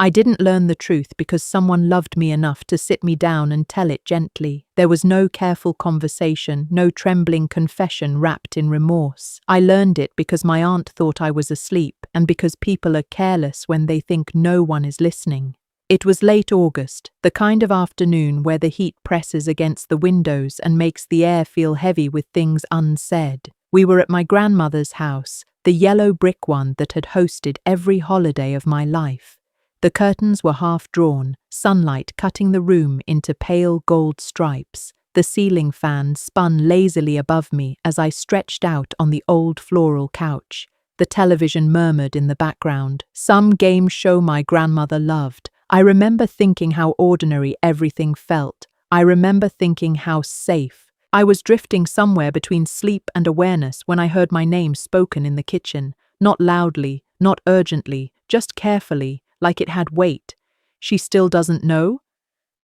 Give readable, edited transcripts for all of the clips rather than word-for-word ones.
I didn't learn the truth because someone loved me enough to sit me down and tell it gently. There was no careful conversation, no trembling confession wrapped in remorse. I learned it because my aunt thought I was asleep and because people are careless when they think no one is listening. It was late August, the kind of afternoon where the heat presses against the windows and makes the air feel heavy with things unsaid. We were at my grandmother's house, the yellow brick one that had hosted every holiday of my life. The curtains were half drawn, sunlight cutting the room into pale gold stripes. The ceiling fan spun lazily above me as I stretched out on the old floral couch. The television murmured in the background, some game show my grandmother loved. I remember thinking how ordinary everything felt. I remember thinking how safe. I was drifting somewhere between sleep and awareness when I heard my name spoken in the kitchen, not loudly, not urgently, just carefully, like it had weight. She still doesn't know?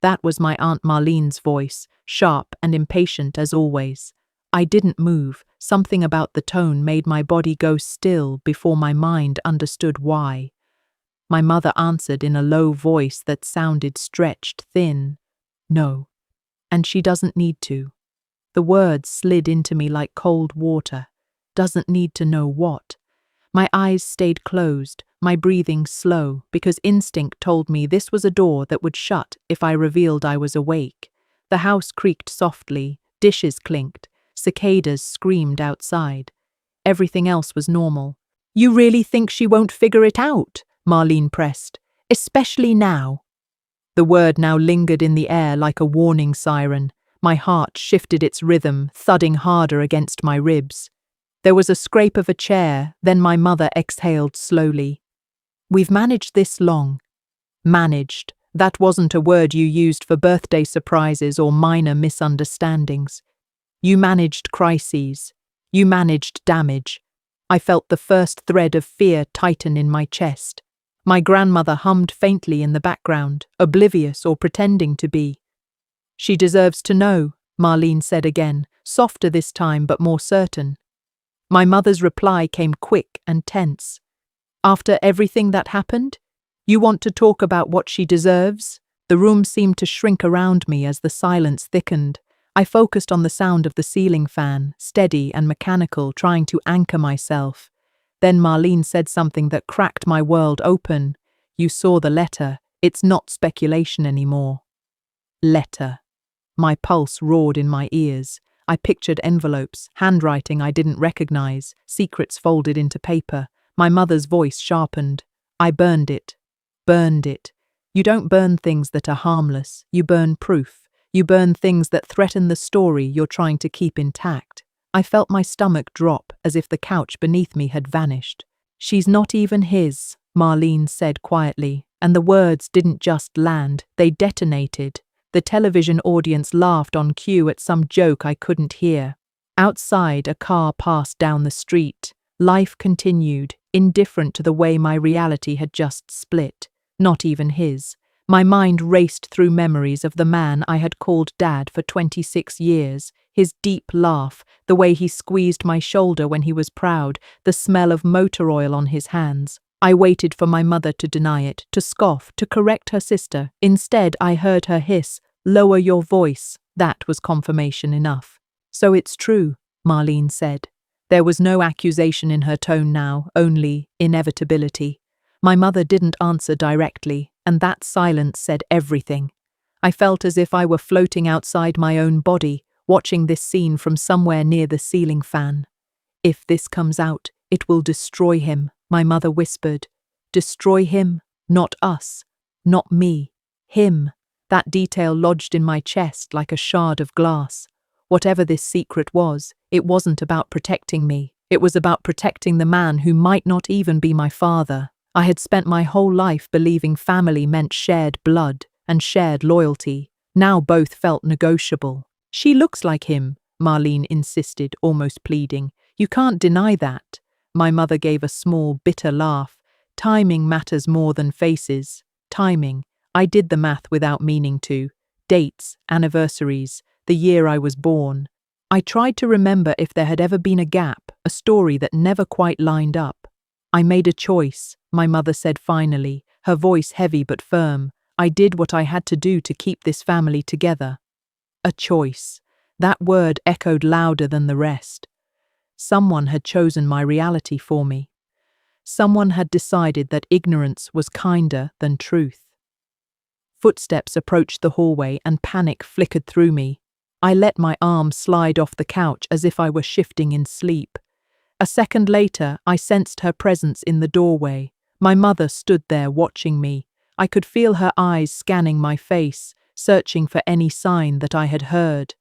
That was my Aunt Marlene's voice, sharp and impatient as always. I didn't move. Something about the tone made my body go still before my mind understood why. My mother answered in a low voice that sounded stretched thin. No. And she doesn't need to. The words slid into me like cold water. Doesn't need to know what. My eyes stayed closed, my breathing slow, because instinct told me this was a door that would shut if I revealed I was awake. The house creaked softly, dishes clinked, cicadas screamed outside. Everything else was normal. "You really think she won't figure it out?" Marlene pressed. "Especially now." The word now lingered in the air like a warning siren. My heart shifted its rhythm, thudding harder against my ribs. There was a scrape of a chair, then my mother exhaled slowly. "We've managed this long." Managed. That wasn't a word you used for birthday surprises or minor misunderstandings. You managed crises. You managed damage. I felt the first thread of fear tighten in my chest. My grandmother hummed faintly in the background, oblivious or pretending to be. "She deserves to know," Marlene said again, softer this time but more certain. My mother's reply came quick and tense. "After everything that happened? You want to talk about what she deserves?" The room seemed to shrink around me as the silence thickened. I focused on the sound of the ceiling fan, steady and mechanical, trying to anchor myself. Then Marlene said something that cracked my world open. "You saw the letter. It's not speculation anymore." Letter. My pulse roared in my ears. I pictured envelopes, handwriting I didn't recognize, secrets folded into paper. My mother's voice sharpened. "I burned it. Burned it. You don't burn things that are harmless. You burn proof. You burn things that threaten the story you're trying to keep intact." I felt my stomach drop as if the couch beneath me had vanished. "She's not even his," Marlene said quietly, and the words didn't just land, they detonated. The television audience laughed on cue at some joke I couldn't hear. Outside, a car passed down the street. Life continued, indifferent to the way my reality had just split. Not even his. My mind raced through memories of the man I had called Dad for 26 years. His deep laugh, the way he squeezed my shoulder when he was proud, the smell of motor oil on his hands. I waited for my mother to deny it, to scoff, to correct her sister. Instead, I heard her hiss, "Lower your voice." That was confirmation enough. "So it's true," Marlene said. There was no accusation in her tone now, only inevitability. My mother didn't answer directly, and that silence said everything. I felt as if I were floating outside my own body, watching this scene from somewhere near the ceiling fan. "If this comes out, it will destroy him," my mother whispered. "Destroy him, not us, not me, him." That detail lodged in my chest like a shard of glass. Whatever this secret was, it wasn't about protecting me. It was about protecting the man who might not even be my father. I had spent my whole life believing family meant shared blood and shared loyalty. Now both felt negotiable. "She looks like him," Marlene insisted, almost pleading. "You can't deny that." My mother gave a small, bitter laugh. "Timing matters more than faces." Timing. I did the math without meaning to. Dates, anniversaries, the year I was born. I tried to remember if there had ever been a gap, a story that never quite lined up. "I made a choice," my mother said finally, her voice heavy but firm. I did what I had to do to keep this family together. A choice. That word echoed louder than the rest. Someone had chosen my reality for me. Someone had decided that ignorance was kinder than truth. Footsteps approached the hallway and panic flickered through me. I let my arm slide off the couch as if I were shifting in sleep. A second later, I sensed her presence in the doorway. My mother stood there watching me. I could feel her eyes scanning my face, searching for any sign that I had heard.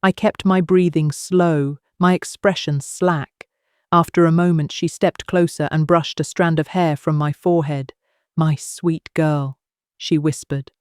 I kept my breathing slow, my expression slack. After a moment, she stepped closer and brushed a strand of hair from my forehead. "My sweet girl," she whispered.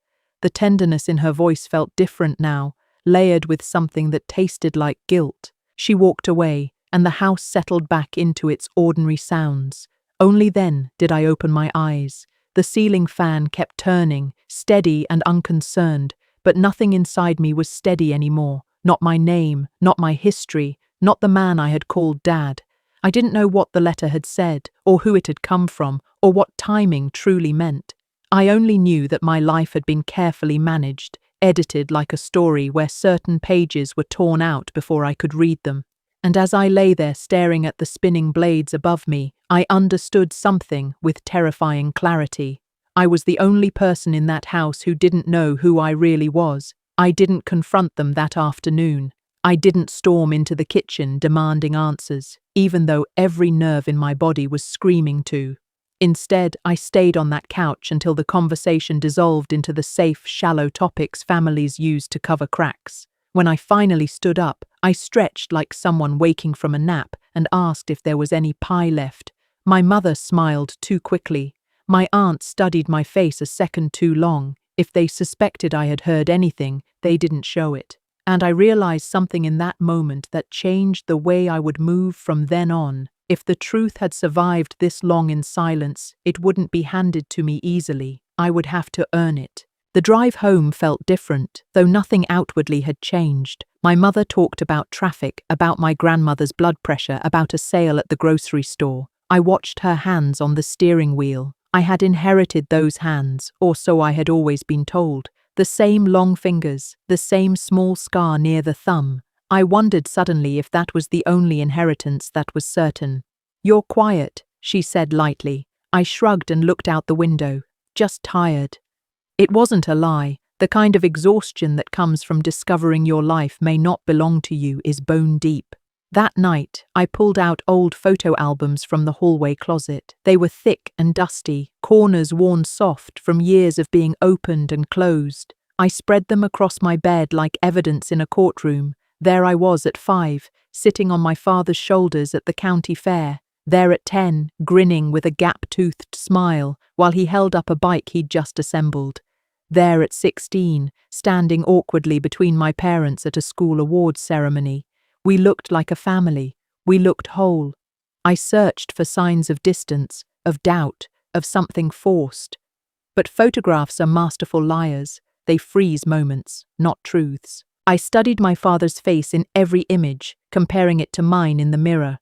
The tenderness in her voice felt different now, layered with something that tasted like guilt. She walked away, and the house settled back into its ordinary sounds. Only then did I open my eyes. The ceiling fan kept turning, steady and unconcerned, but nothing inside me was steady anymore. Not my name, not my history, not the man I had called Dad. I didn't know what the letter had said, or who it had come from, or what timing truly meant. I only knew that my life had been carefully managed, edited like a story where certain pages were torn out before I could read them. And as I lay there staring at the spinning blades above me, I understood something with terrifying clarity. I was the only person in that house who didn't know who I really was. I didn't confront them that afternoon. I didn't storm into the kitchen demanding answers, even though every nerve in my body was screaming to. Instead, I stayed on that couch until the conversation dissolved into the safe, shallow topics families use to cover cracks. When I finally stood up, I stretched like someone waking from a nap and asked if there was any pie left. My mother smiled too quickly. My aunt studied my face a second too long. If they suspected I had heard anything, they didn't show it. And I realized something in that moment that changed the way I would move from then on. If the truth had survived this long in silence, it wouldn't be handed to me easily. I would have to earn it. The drive home felt different, though nothing outwardly had changed. My mother talked about traffic, about my grandmother's blood pressure, about a sale at the grocery store. I watched her hands on the steering wheel. I had inherited those hands, or so I had always been told. The same long fingers, the same small scar near the thumb. I wondered suddenly if that was the only inheritance that was certain. "You're quiet," she said lightly. I shrugged and looked out the window. "Just tired." It wasn't a lie. The kind of exhaustion that comes from discovering your life may not belong to you is bone deep. That night, I pulled out old photo albums from the hallway closet. They were thick and dusty, corners worn soft from years of being opened and closed. I spread them across my bed like evidence in a courtroom. There I was at 5, sitting on my father's shoulders at the county fair. There at 10, grinning with a gap-toothed smile, while he held up a bike he'd just assembled. There at 16, standing awkwardly between my parents at a school awards ceremony. We looked like a family. We looked whole. I searched for signs of distance, of doubt, of something forced. But photographs are masterful liars. They freeze moments, not truths. I studied my father's face in every image, comparing it to mine in the mirror.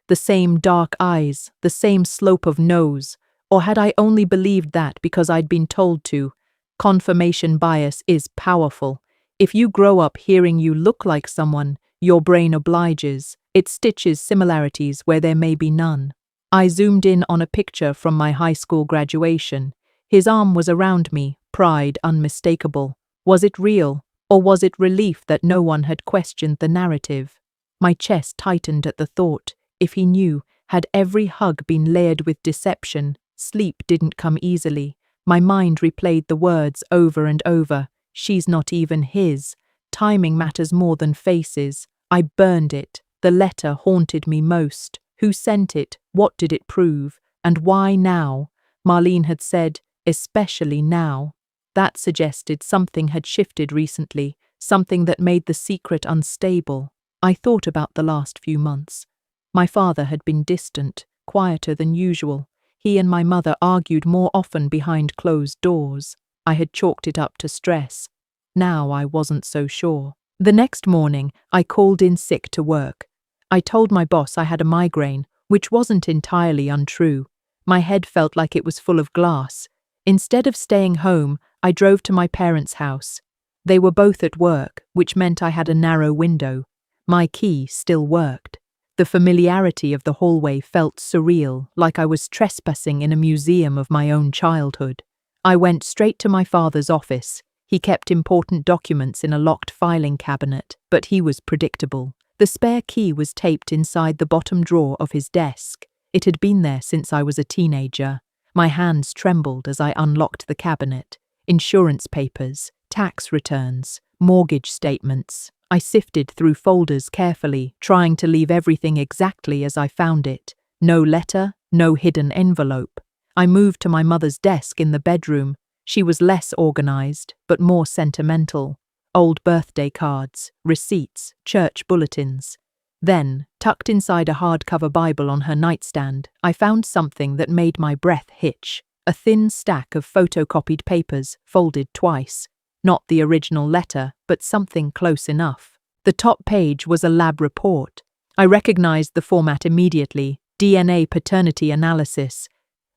The same dark eyes, the same slope of nose. Or had I only believed that because I'd been told to? Confirmation bias is powerful. If you grow up hearing you look like someone, your brain obliges. It stitches similarities where there may be none. I zoomed in on a picture from my high school graduation. His arm was around me, pride unmistakable. Was it real, or was it relief that no one had questioned the narrative? My chest tightened at the thought. If he knew, had every hug been layered with deception? Sleep didn't come easily. My mind replayed the words over and over. She's not even his. Timing matters more than faces. I burned it. The letter haunted me most. Who sent it? What did it prove? And why now? Marlene had said, especially now. That suggested something had shifted recently, something that made the secret unstable. I thought about the last few months. My father had been distant, quieter than usual. He and my mother argued more often behind closed doors. I had chalked it up to stress. Now I wasn't so sure. The next morning, I called in sick to work. I told my boss I had a migraine, which wasn't entirely untrue. My head felt like it was full of glass. Instead of staying home, I drove to my parents' house. They were both at work, which meant I had a narrow window. My key still worked. The familiarity of the hallway felt surreal, like I was trespassing in a museum of my own childhood. I went straight to my father's office. He kept important documents in a locked filing cabinet, but he was predictable. The spare key was taped inside the bottom drawer of his desk. It had been there since I was a teenager. My hands trembled as I unlocked the cabinet. Insurance papers, tax returns, mortgage statements. I sifted through folders carefully, trying to leave everything exactly as I found it. No letter, no hidden envelope. I moved to my mother's desk in the bedroom. She was less organized, but more sentimental. Old birthday cards, receipts, church bulletins. Then, tucked inside a hardcover Bible on her nightstand, I found something that made my breath hitch. A thin stack of photocopied papers, folded twice. Not the original letter, but something close enough. The top page was a lab report. I recognized the format immediately: DNA paternity analysis.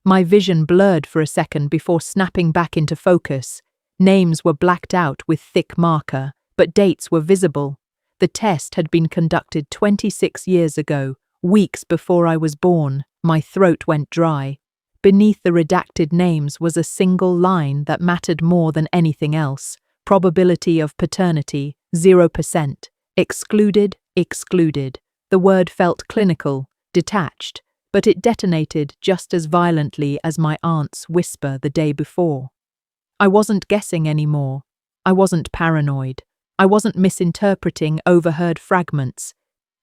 My vision blurred for a second before snapping back into focus. Names were blacked out with thick marker, but dates were visible. The test had been conducted 26 years ago, weeks before I was born. My throat went dry. Beneath the redacted names was a single line that mattered more than anything else. Probability of paternity, 0%. Excluded, excluded. The word felt clinical, detached, but it detonated just as violently as my aunt's whisper the day before. I wasn't guessing anymore. I wasn't paranoid. I wasn't misinterpreting overheard fragments.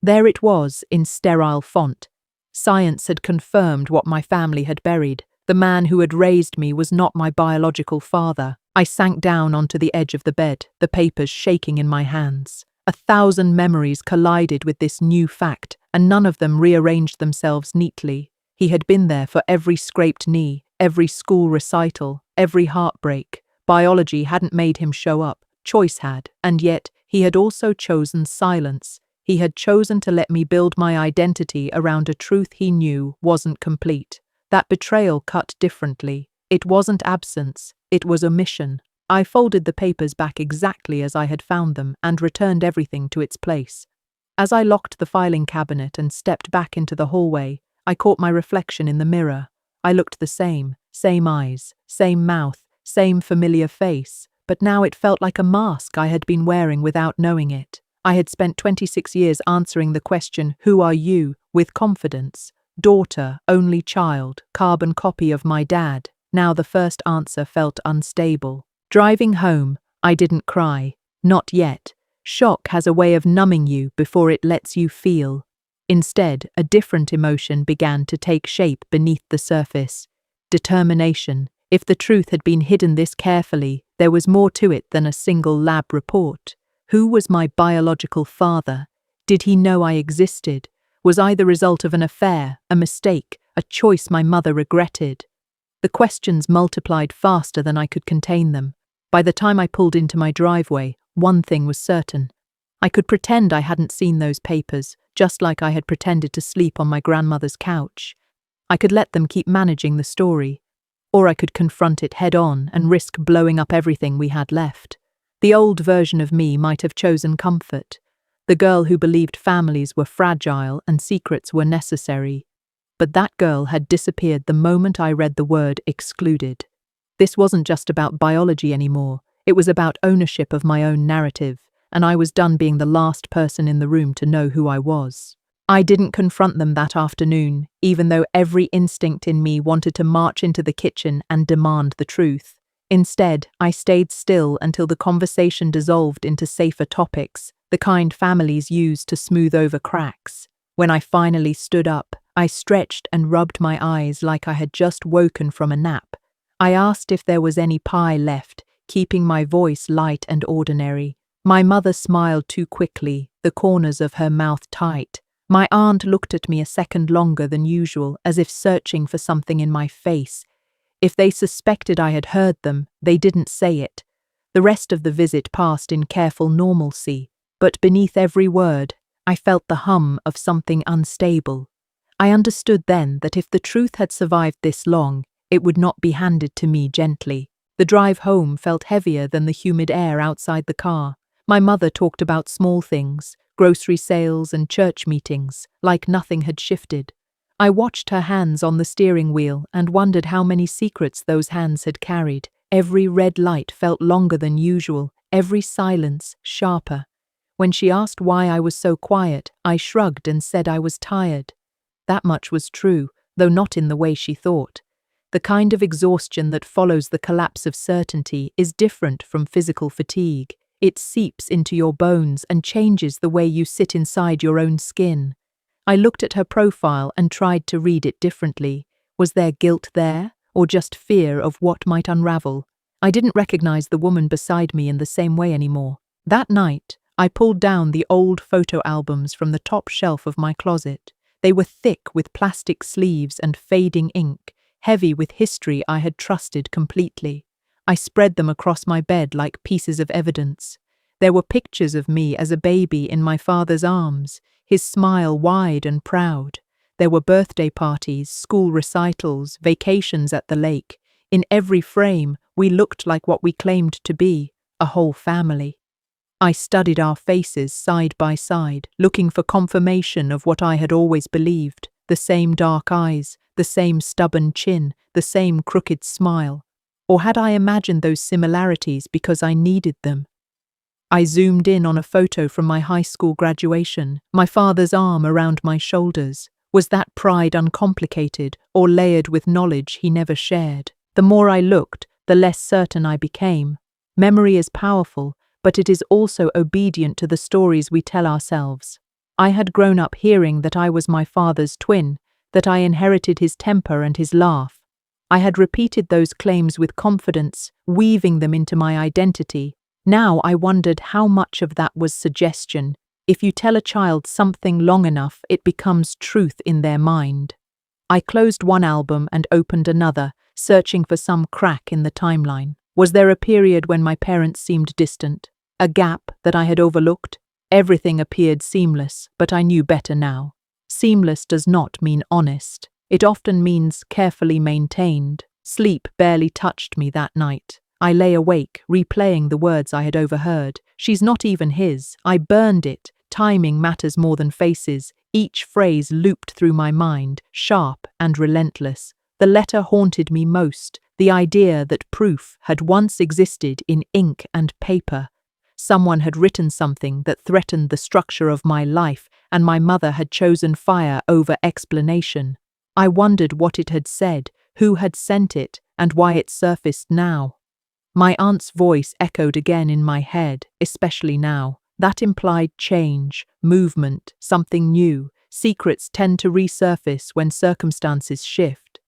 There it was in sterile font. Science had confirmed what my family had buried. The man who had raised me was not my biological father. I sank down onto the edge of the bed, the papers shaking in my hands. 1,000 memories collided with this new fact, and none of them rearranged themselves neatly. He had been there for every scraped knee, every school recital, every heartbreak. Biology hadn't made him show up, choice had, and yet he had also chosen silence. He had chosen to let me build my identity around a truth he knew wasn't complete. That betrayal cut differently. It wasn't absence, it was omission. I folded the papers back exactly as I had found them and returned everything to its place. As I locked the filing cabinet and stepped back into the hallway, I caught my reflection in the mirror. I looked the same eyes, same mouth, same familiar face, but now it felt like a mask I had been wearing without knowing it. I had spent 26 years answering the question, "Who are you?" with confidence. Daughter, only child, carbon copy of my dad. Now the first answer felt unstable. Driving home, I didn't cry. Not yet. Shock has a way of numbing you before it lets you feel. Instead, a different emotion began to take shape beneath the surface. Determination. If the truth had been hidden this carefully, there was more to it than a single lab report. Who was my biological father? Did he know I existed? Was I the result of an affair, a mistake, a choice my mother regretted? The questions multiplied faster than I could contain them. By the time I pulled into my driveway, one thing was certain. I could pretend I hadn't seen those papers, just like I had pretended to sleep on my grandmother's couch. I could let them keep managing the story, or I could confront it head-on and risk blowing up everything we had left. The old version of me might have chosen comfort, the girl who believed families were fragile and secrets were necessary. But that girl had disappeared the moment I read the word excluded. This wasn't just about biology anymore, it was about ownership of my own narrative, and I was done being the last person in the room to know who I was. I didn't confront them that afternoon, even though every instinct in me wanted to march into the kitchen and demand the truth. Instead, I stayed still until the conversation dissolved into safer topics, the kind families use to smooth over cracks. When I finally stood up, I stretched and rubbed my eyes like I had just woken from a nap. I asked if there was any pie left, keeping my voice light and ordinary. My mother smiled too quickly, the corners of her mouth tight. My aunt looked at me a second longer than usual, as if searching for something in my face. If they suspected I had heard them, they didn't say it. The rest of the visit passed in careful normalcy, but beneath every word, I felt the hum of something unstable. I understood then that if the truth had survived this long, it would not be handed to me gently. The drive home felt heavier than the humid air outside the car. My mother talked about small things, grocery sales and church meetings, like nothing had shifted. I watched her hands on the steering wheel and wondered how many secrets those hands had carried. Every red light felt longer than usual, every silence sharper. When she asked why I was so quiet, I shrugged and said I was tired. That much was true, though not in the way she thought. The kind of exhaustion that follows the collapse of certainty is different from physical fatigue. It seeps into your bones and changes the way you sit inside your own skin. I looked at her profile and tried to read it differently. Was there guilt there, or just fear of what might unravel? I didn't recognize the woman beside me in the same way anymore. That night, I pulled down the old photo albums from the top shelf of my closet. They were thick with plastic sleeves and fading ink, heavy with history I had trusted completely. I spread them across my bed like pieces of evidence. There were pictures of me as a baby in my father's arms, his smile wide and proud. There were birthday parties, school recitals, vacations at the lake. In every frame, we looked like what we claimed to be, a whole family. I studied our faces side by side, looking for confirmation of what I had always believed: the same dark eyes, the same stubborn chin, the same crooked smile. Or had I imagined those similarities because I needed them? I zoomed in on a photo from my high school graduation, my father's arm around my shoulders. Was that pride uncomplicated or layered with knowledge he never shared? The more I looked, the less certain I became. Memory is powerful, but it is also obedient to the stories we tell ourselves. I had grown up hearing that I was my father's twin, that I inherited his temper and his laugh. I had repeated those claims with confidence, weaving them into my identity. Now I wondered how much of that was suggestion. If you tell a child something long enough, it becomes truth in their mind. I closed one album and opened another, searching for some crack in the timeline. Was there a period when my parents seemed distant? A gap that I had overlooked? Everything appeared seamless, but I knew better now. Seamless does not mean honest. It often means carefully maintained. Sleep barely touched me that night. I lay awake, replaying the words I had overheard. She's not even his. I burned it. Timing matters more than faces. Each phrase looped through my mind, sharp and relentless. The letter haunted me most, the idea that proof had once existed in ink and paper. Someone had written something that threatened the structure of my life, and my mother had chosen fire over explanation. I wondered what it had said, who had sent it, and why it surfaced now. My aunt's voice echoed again in my head, especially now. That implied change, movement, something new. Secrets tend to resurface when circumstances shift.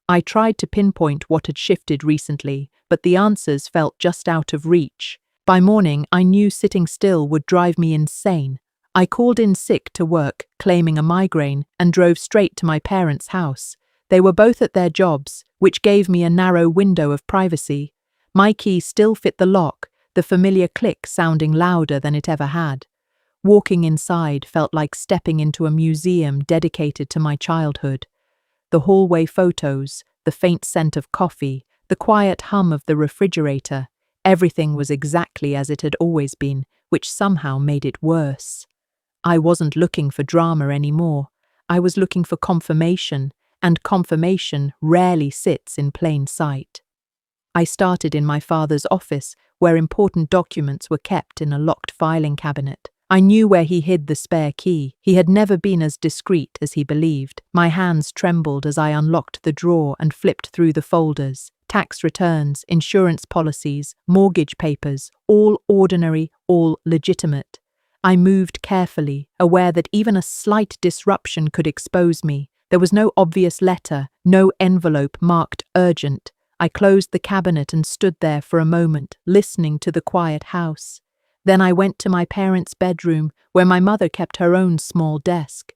I tried to pinpoint what had shifted recently, but the answers felt just out of reach. By morning, I knew sitting still would drive me insane. I called in sick to work, claiming a migraine, and drove straight to my parents' house. They were both at their jobs, which gave me a narrow window of privacy. My key still fit the lock, the familiar click sounding louder than it ever had. Walking inside felt like stepping into a museum dedicated to my childhood. The hallway photos, the faint scent of coffee, the quiet hum of the refrigerator, everything was exactly as it had always been, which somehow made it worse. I wasn't looking for drama anymore. I was looking for confirmation, and confirmation rarely sits in plain sight. I started in my father's office, where important documents were kept in a locked filing cabinet. I knew where he hid the spare key. He had never been as discreet as he believed. My hands trembled as I unlocked the drawer and flipped through the folders. Tax returns, insurance policies, mortgage papers, all ordinary, all legitimate. I moved carefully, aware that even a slight disruption could expose me. There was no obvious letter, no envelope marked urgent. I closed the cabinet and stood there for a moment, listening to the quiet house. Then I went to my parents' bedroom, where my mother kept her own small desk.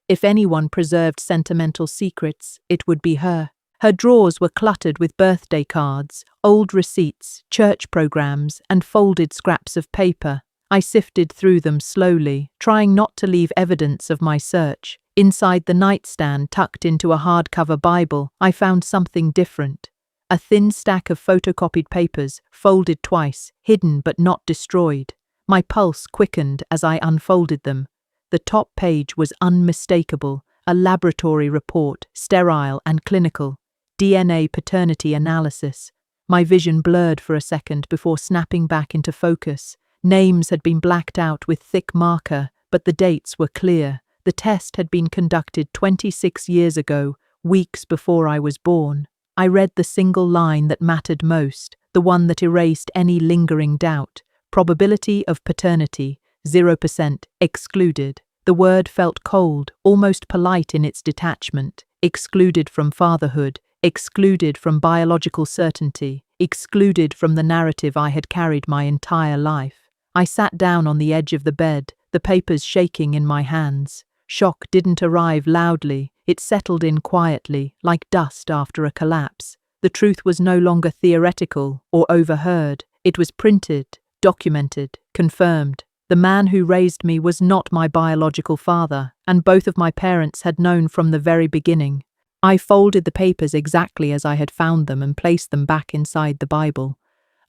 If anyone preserved sentimental secrets, it would be her. Her drawers were cluttered with birthday cards, old receipts, church programs, and folded scraps of paper. I sifted through them slowly, trying not to leave evidence of my search. Inside the nightstand, tucked into a hardcover Bible, I found something different. A thin stack of photocopied papers, folded twice, hidden but not destroyed. My pulse quickened as I unfolded them. The top page was unmistakable, a laboratory report, sterile and clinical. DNA paternity analysis. My vision blurred for a second before snapping back into focus. Names had been blacked out with thick marker, but the dates were clear. The test had been conducted 26 years ago, weeks before I was born. I read the single line that mattered most, the one that erased any lingering doubt. Probability of paternity, 0%, excluded. The word felt cold, almost polite in its detachment. Excluded from fatherhood, excluded from biological certainty, excluded from the narrative I had carried my entire life. I sat down on the edge of the bed, the papers shaking in my hands. Shock didn't arrive loudly, it settled in quietly, like dust after a collapse. The truth was no longer theoretical or overheard, it was printed, documented, confirmed. The man who raised me was not my biological father, and both of my parents had known from the very beginning. I folded the papers exactly as I had found them and placed them back inside the Bible.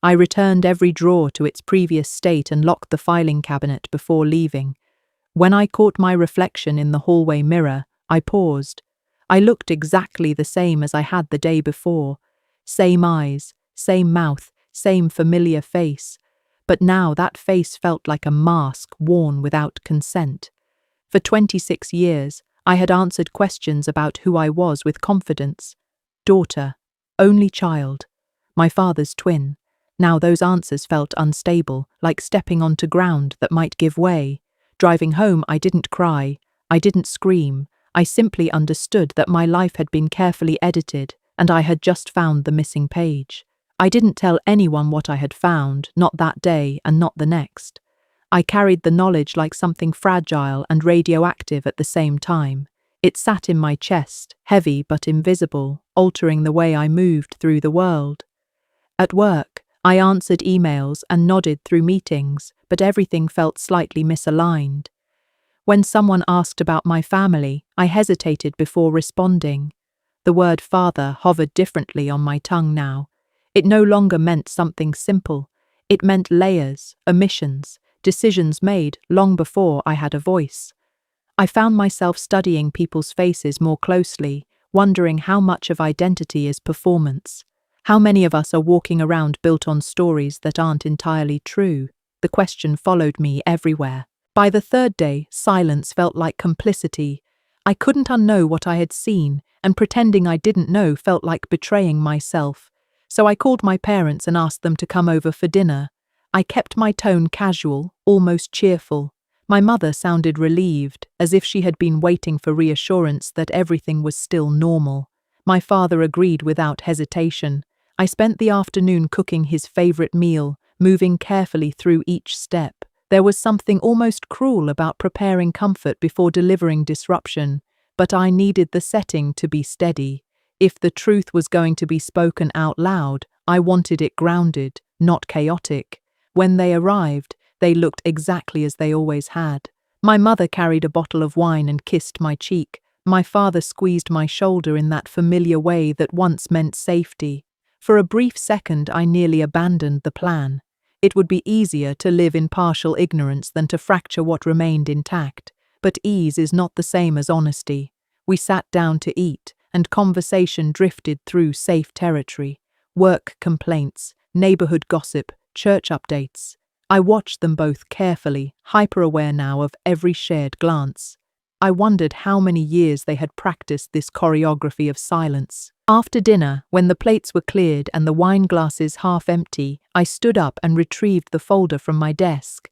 I returned every drawer to its previous state and locked the filing cabinet before leaving. When I caught my reflection in the hallway mirror, I paused. I looked exactly the same as I had the day before. Same eyes, same mouth, same familiar face. But now that face felt like a mask worn without consent. For 26 years, I had answered questions about who I was with confidence. Daughter, only child, my father's twin. Now those answers felt unstable, like stepping onto ground that might give way. Driving home, I didn't cry, I didn't scream, I simply understood that my life had been carefully edited, and I had just found the missing page. I didn't tell anyone what I had found, not that day and not the next. I carried the knowledge like something fragile and radioactive at the same time. It sat in my chest, heavy but invisible, altering the way I moved through the world. At work, I answered emails and nodded through meetings, but everything felt slightly misaligned. When someone asked about my family, I hesitated before responding. The word father hovered differently on my tongue now. It no longer meant something simple. It meant layers, omissions, decisions made long before I had a voice. I found myself studying people's faces more closely, wondering how much of identity is performance. How many of us are walking around built on stories that aren't entirely true? The question followed me everywhere. By the third day, silence felt like complicity. I couldn't unknow what I had seen, and pretending I didn't know felt like betraying myself. So I called my parents and asked them to come over for dinner. I kept my tone casual, almost cheerful. My mother sounded relieved, as if she had been waiting for reassurance that everything was still normal. My father agreed without hesitation. I spent the afternoon cooking his favorite meal, moving carefully through each step. There was something almost cruel about preparing comfort before delivering disruption, but I needed the setting to be steady. If the truth was going to be spoken out loud, I wanted it grounded, not chaotic. When they arrived, they looked exactly as they always had. My mother carried a bottle of wine and kissed my cheek. My father squeezed my shoulder in that familiar way that once meant safety. For a brief second, I nearly abandoned the plan. It would be easier to live in partial ignorance than to fracture what remained intact. But ease is not the same as honesty. We sat down to eat, and conversation drifted through safe territory. Work complaints, neighborhood gossip, church updates. I watched them both carefully, hyper-aware now of every shared glance. I wondered how many years they had practiced this choreography of silence. After dinner, when the plates were cleared and the wine glasses half empty, I stood up and retrieved the folder from my desk.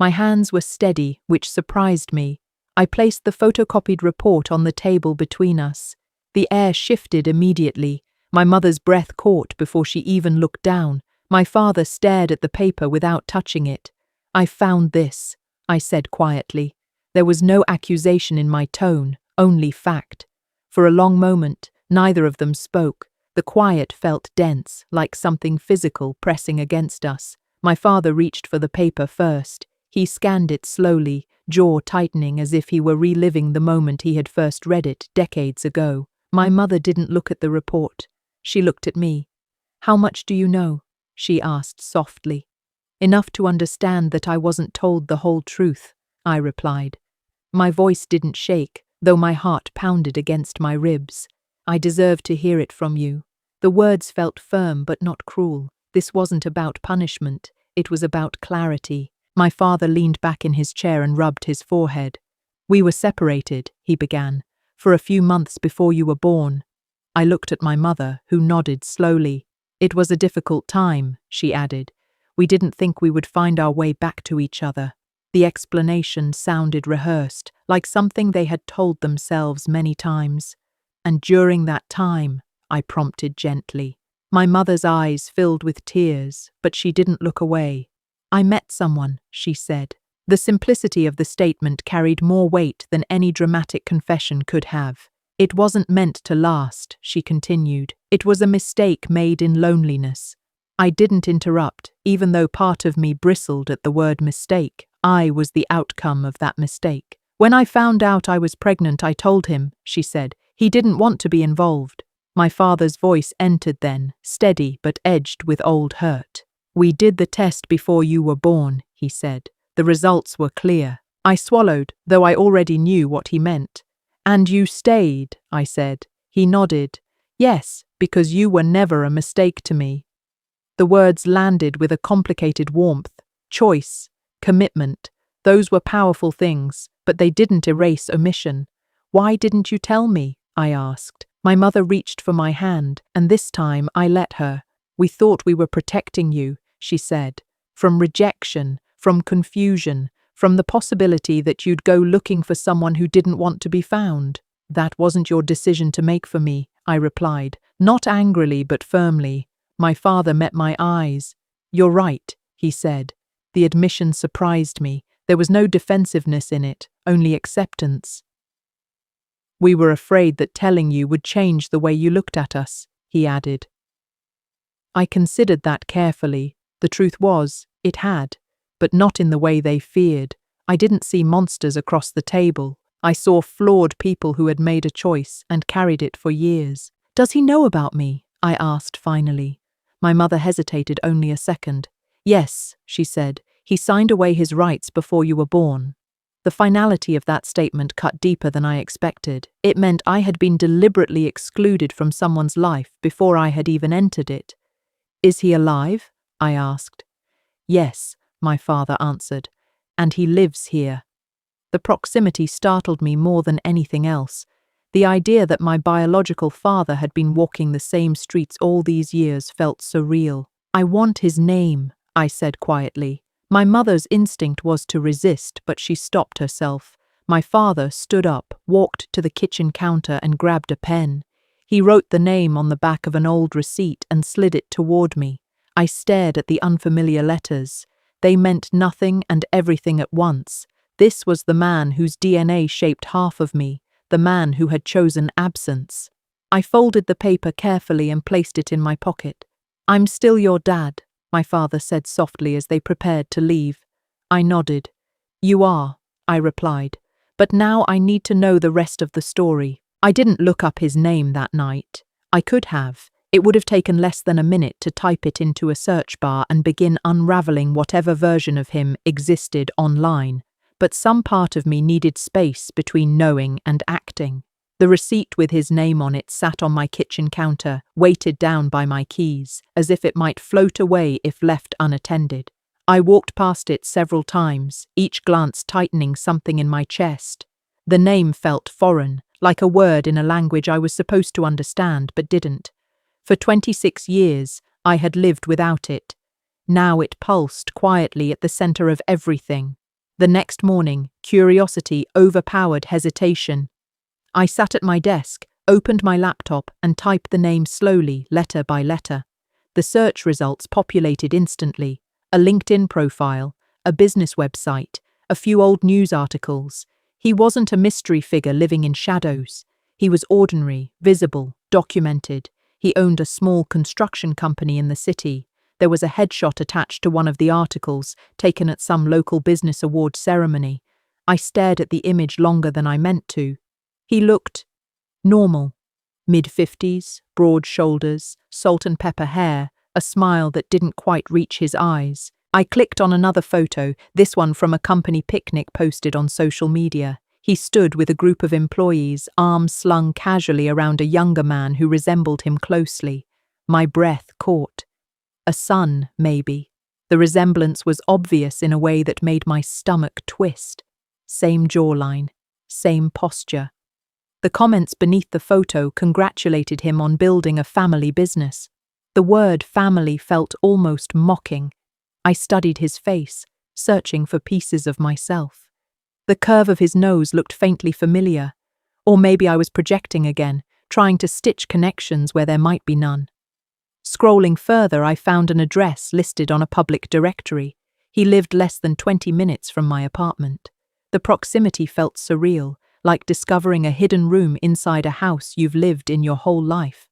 My hands were steady, which surprised me. I placed the photocopied report on the table between us. The air shifted immediately. My mother's breath caught before she even looked down. My father stared at the paper without touching it. "I found this," I said quietly. There was no accusation in my tone, only fact. For a long moment, neither of them spoke. The quiet felt dense, like something physical pressing against us. My father reached for the paper first. He scanned it slowly, jaw tightening as if he were reliving the moment he had first read it decades ago. My mother didn't look at the report. She looked at me. "How much do you know?" she asked softly. "Enough to understand that I wasn't told the whole truth," I replied. My voice didn't shake, though my heart pounded against my ribs. "I deserve to hear it from you." The words felt firm but not cruel. This wasn't about punishment, it was about clarity. My father leaned back in his chair and rubbed his forehead. "We were separated," he began, "for a few months before you were born." I looked at my mother, who nodded slowly. "It was a difficult time," she added. "We didn't think we would find our way back to each other." The explanation sounded rehearsed, like something they had told themselves many times. "And during that time," I prompted gently. My mother's eyes filled with tears, but she didn't look away. "I met someone," she said. The simplicity of the statement carried more weight than any dramatic confession could have. "It wasn't meant to last," she continued. "It was a mistake made in loneliness." I didn't interrupt, even though part of me bristled at the word mistake. I was the outcome of that mistake. "When I found out I was pregnant, I told him," she said. "He didn't want to be involved." My father's voice entered then, steady but edged with old hurt. "We did the test before you were born," he said. "The results were clear." I swallowed, though I already knew what he meant. "And you stayed," I said. He nodded. "Yes, because you were never a mistake to me." The words landed with a complicated warmth. Choice, commitment, those were powerful things, but they didn't erase omission. "Why didn't you tell me?" I asked. My mother reached for my hand, and this time I let her. "We thought we were protecting you," she said. "From rejection, from confusion, from the possibility that you'd go looking for someone who didn't want to be found." "That wasn't your decision to make for me," I replied, not angrily but firmly. My father met my eyes. "You're right," he said. The admission surprised me. There was no defensiveness in it, only acceptance. "We were afraid that telling you would change the way you looked at us," he added. I considered that carefully. The truth was, it had, but not in the way they feared. I didn't see monsters across the table. I saw flawed people who had made a choice and carried it for years. "Does he know about me?" I asked finally. My mother hesitated only a second. "Yes," she said. "He signed away his rights before you were born." The finality of that statement cut deeper than I expected. It meant I had been deliberately excluded from someone's life before I had even entered it. "Is he alive?" I asked. "Yes," my father answered, "and he lives here." The proximity startled me more than anything else. The idea that my biological father had been walking the same streets all these years felt surreal. "I want his name," I said quietly. My mother's instinct was to resist, but she stopped herself. My father stood up, walked to the kitchen counter and grabbed a pen. He wrote the name on the back of an old receipt and slid it toward me. I stared at the unfamiliar letters. They meant nothing and everything at once. This was the man whose DNA shaped half of me, the man who had chosen absence. I folded the paper carefully and placed it in my pocket. "I'm still your dad," my father said softly as they prepared to leave. I nodded. "You are," I replied, "but now I need to know the rest of the story." I didn't look up his name that night. I could have. It would have taken less than a minute to type it into a search bar and begin unraveling whatever version of him existed online. But some part of me needed space between knowing and acting. The receipt with his name on it sat on my kitchen counter, weighted down by my keys, as if it might float away if left unattended. I walked past it several times, each glance tightening something in my chest. The name felt foreign, like a word in a language I was supposed to understand but didn't. For 26 years, I had lived without it. Now it pulsed quietly at the center of everything. The next morning, curiosity overpowered hesitation. I sat at my desk, opened my laptop, and typed the name slowly, letter by letter. The search results populated instantly. A LinkedIn profile, a business website, a few old news articles. He wasn't a mystery figure living in shadows. He was ordinary, visible, documented. He owned a small construction company in the city. There was a headshot attached to one of the articles, taken at some local business award ceremony. I stared at the image longer than I meant to. He looked normal. Mid-50s, broad shoulders, salt and pepper hair, a smile that didn't quite reach his eyes. I clicked on another photo, this one from a company picnic posted on social media. He stood with a group of employees, arms slung casually around a younger man who resembled him closely. My breath caught. A son, maybe. The resemblance was obvious in a way that made my stomach twist. Same jawline, same posture. The comments beneath the photo congratulated him on building a family business. The word family felt almost mocking. I studied his face, searching for pieces of myself. The curve of his nose looked faintly familiar. Or maybe I was projecting again, trying to stitch connections where there might be none. Scrolling further, I found an address listed on a public directory. He lived less than 20 minutes from my apartment. The proximity felt surreal, like discovering a hidden room inside a house you've lived in your whole life.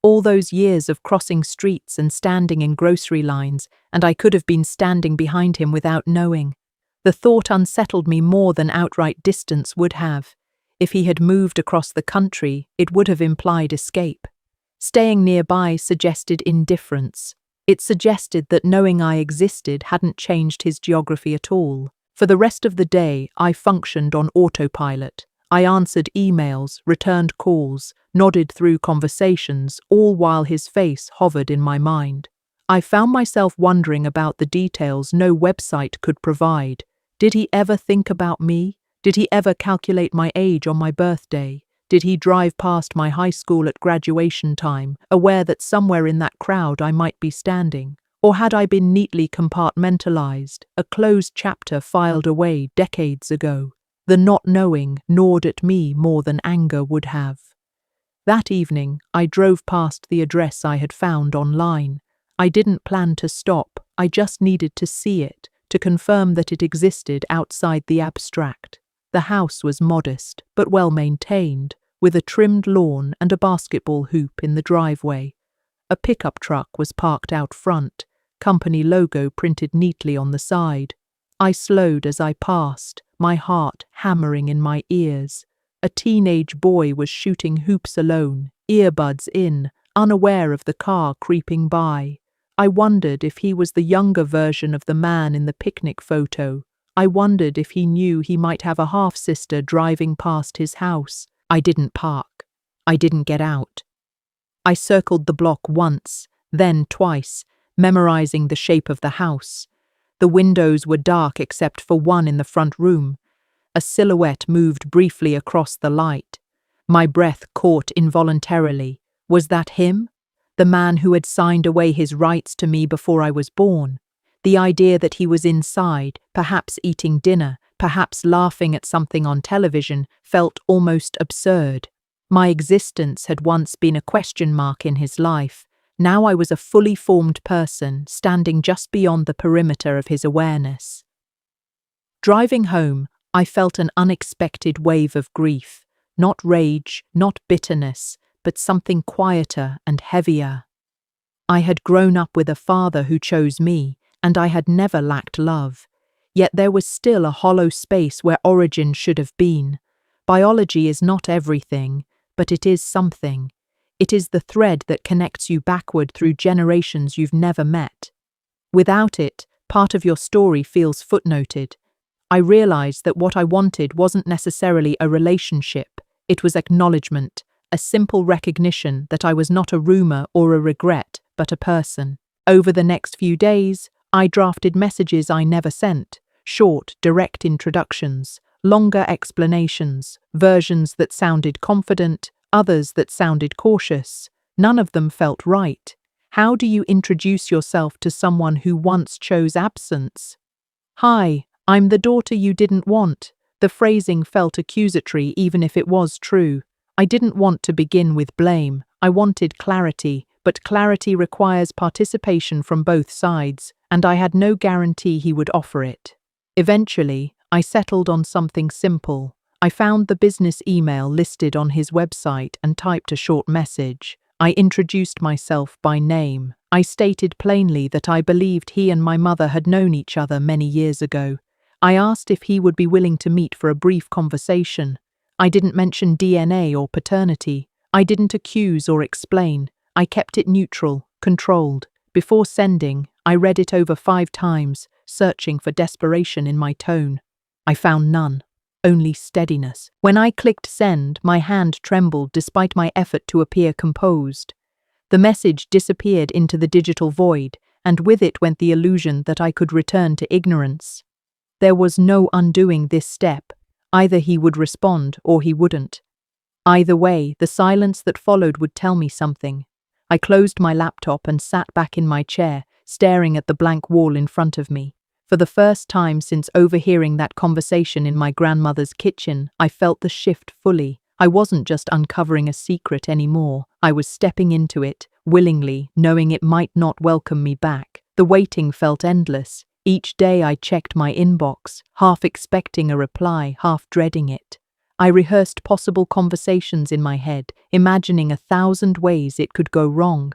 All those years of crossing streets and standing in grocery lines, and I could have been standing behind him without knowing. The thought unsettled me more than outright distance would have. If he had moved across the country, it would have implied escape. Staying nearby suggested indifference. It suggested that knowing I existed hadn't changed his geography at all. For the rest of the day, I functioned on autopilot. I answered emails, returned calls, nodded through conversations, all while his face hovered in my mind. I found myself wondering about the details no website could provide. Did he ever think about me? Did he ever calculate my age on my birthday? Did he drive past my high school at graduation time, aware that somewhere in that crowd I might be standing? Or had I been neatly compartmentalized, a closed chapter filed away decades ago? The not knowing gnawed at me more than anger would have. That evening, I drove past the address I had found online. I didn't plan to stop, I just needed to see it, to confirm that it existed outside the abstract. The house was modest, but well maintained, with a trimmed lawn and a basketball hoop in the driveway. A pickup truck was parked out front, company logo printed neatly on the side. I slowed as I passed, my heart hammering in my ears. A teenage boy was shooting hoops alone, earbuds in, unaware of the car creeping by. I wondered if he was the younger version of the man in the picnic photo. I wondered if he knew he might have a half-sister driving past his house. I didn't park. I didn't get out. I circled the block once, then twice, memorizing the shape of the house. The windows were dark except for one in the front room. A silhouette moved briefly across the light. My breath caught involuntarily. Was that him? The man who had signed away his rights to me before I was born? The idea that he was inside, perhaps eating dinner, perhaps laughing at something on television, felt almost absurd. My existence had once been a question mark in his life. Now I was a fully formed person, standing just beyond the perimeter of his awareness. Driving home, I felt an unexpected wave of grief. Not rage, not bitterness, but something quieter and heavier. I had grown up with a father who chose me, and I had never lacked love. Yet there was still a hollow space where origin should have been. Biology is not everything, but it is something. It is the thread that connects you backward through generations you've never met. Without it, part of your story feels footnoted. I realized that what I wanted wasn't necessarily a relationship. It was acknowledgement, a simple recognition that I was not a rumor or a regret, but a person. Over the next few days, I drafted messages I never sent, short, direct introductions, longer explanations, versions that sounded confident, others that sounded cautious. None of them felt right. How do you introduce yourself to someone who once chose absence? Hi, I'm the daughter you didn't want. The phrasing felt accusatory even if it was true. I didn't want to begin with blame. I wanted clarity, but clarity requires participation from both sides, and I had no guarantee he would offer it. Eventually, I settled on something simple. I found the business email listed on his website and typed a short message. I introduced myself by name. I stated plainly that I believed he and my mother had known each other many years ago. I asked if he would be willing to meet for a brief conversation. I didn't mention DNA or paternity. I didn't accuse or explain. I kept it neutral, controlled. Before sending, I read it over 5 times, searching for desperation in my tone. I found none, only steadiness. When I clicked send, my hand trembled despite my effort to appear composed. The message disappeared into the digital void, and with it went the illusion that I could return to ignorance. There was no undoing this step. Either he would respond or he wouldn't. Either way, the silence that followed would tell me something. I closed my laptop and sat back in my chair, staring at the blank wall in front of me. For the first time since overhearing that conversation in my grandmother's kitchen, I felt the shift fully. I wasn't just uncovering a secret anymore. I was stepping into it, willingly, knowing it might not welcome me back. The waiting felt endless. Each day I checked my inbox, half expecting a reply, half dreading it. I rehearsed possible conversations in my head, imagining 1,000 ways it could go wrong.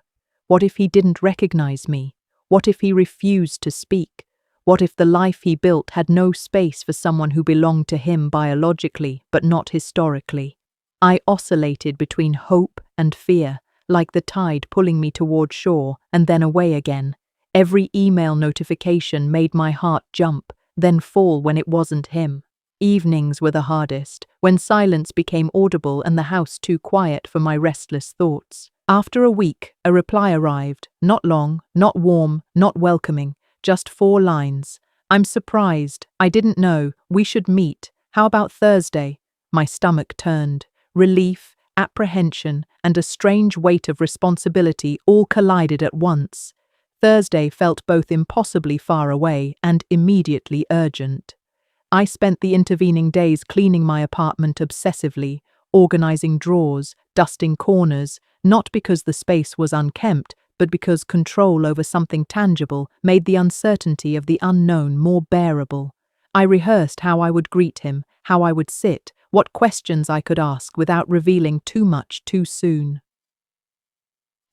What if he didn't recognize me? What if he refused to speak? What if the life he built had no space for someone who belonged to him biologically, but not historically? I oscillated between hope and fear, like the tide pulling me toward shore and then away again. Every email notification made my heart jump, then fall when it wasn't him. Evenings were the hardest, when silence became audible and the house too quiet for my restless thoughts. After a week, a reply arrived. Not long, not warm, not welcoming, just 4 lines. "I'm surprised. I didn't know. We should meet. How about Thursday?" My stomach turned. Relief, apprehension, and a strange weight of responsibility all collided at once. Thursday felt both impossibly far away and immediately urgent. I spent the intervening days cleaning my apartment obsessively, organizing drawers, dusting corners, not because the space was unkempt, but because control over something tangible made the uncertainty of the unknown more bearable. I rehearsed how I would greet him, how I would sit, what questions I could ask without revealing too much too soon.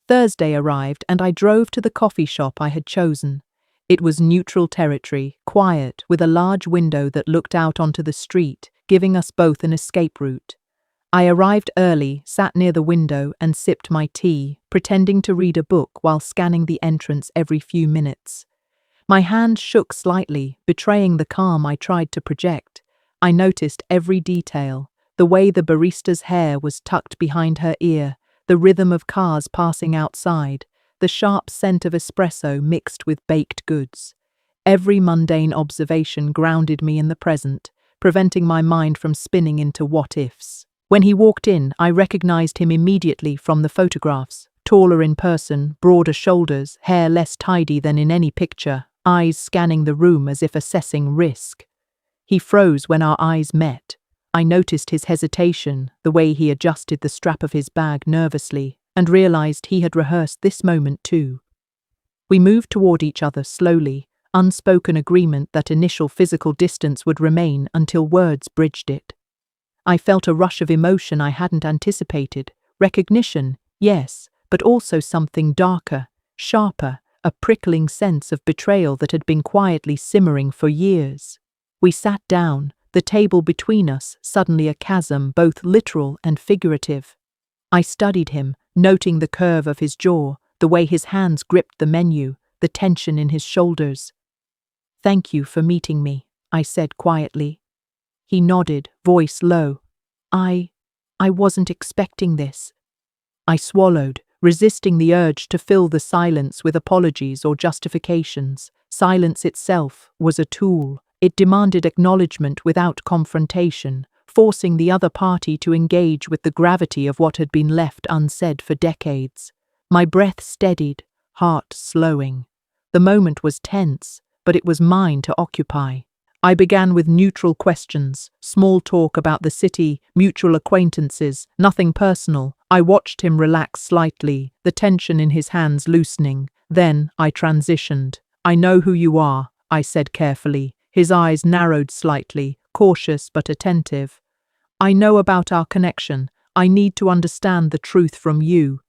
Thursday arrived and I drove to the coffee shop I had chosen. It was neutral territory, quiet, with a large window that looked out onto the street, giving us both an escape route. I arrived early, sat near the window and sipped my tea, pretending to read a book while scanning the entrance every few minutes. My hand shook slightly, betraying the calm I tried to project. I noticed every detail, the way the barista's hair was tucked behind her ear, the rhythm of cars passing outside, the sharp scent of espresso mixed with baked goods. Every mundane observation grounded me in the present, preventing my mind from spinning into what-ifs. When he walked in, I recognized him immediately from the photographs. Taller in person, broader shoulders, hair less tidy than in any picture, eyes scanning the room as if assessing risk. He froze when our eyes met. I noticed his hesitation, the way he adjusted the strap of his bag nervously, and realized he had rehearsed this moment too. We moved toward each other slowly, unspoken agreement that initial physical distance would remain until words bridged it. I felt a rush of emotion I hadn't anticipated. Recognition, yes, but also something darker, sharper, a prickling sense of betrayal that had been quietly simmering for years. We sat down, the table between us suddenly a chasm both literal and figurative. I studied him, noting the curve of his jaw, the way his hands gripped the menu, the tension in his shoulders. "Thank you for meeting me," I said quietly. He nodded, voice low. I wasn't expecting this." I swallowed, resisting the urge to fill the silence with apologies or justifications. Silence itself was a tool. It demanded acknowledgement without confrontation, forcing the other party to engage with the gravity of what had been left unsaid for decades. My breath steadied, heart slowing. The moment was tense, but it was mine to occupy. I began with neutral questions, small talk about the city, mutual acquaintances, nothing personal. I watched him relax slightly, the tension in his hands loosening. Then I transitioned. "I know who you are," I said carefully. His eyes narrowed slightly, cautious but attentive. "I know about our connection. I need to understand the truth from you."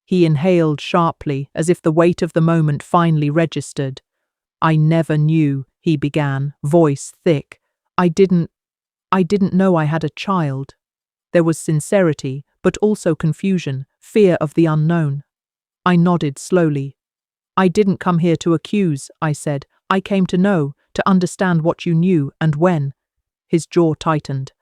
He inhaled sharply, as if the weight of the moment finally registered. "I never knew," he began, voice thick. I didn't know I had a child." There was sincerity, but also confusion, fear of the unknown. I nodded slowly. "I didn't come here to accuse," I said. "I came to know, to understand what you knew and when." His jaw tightened.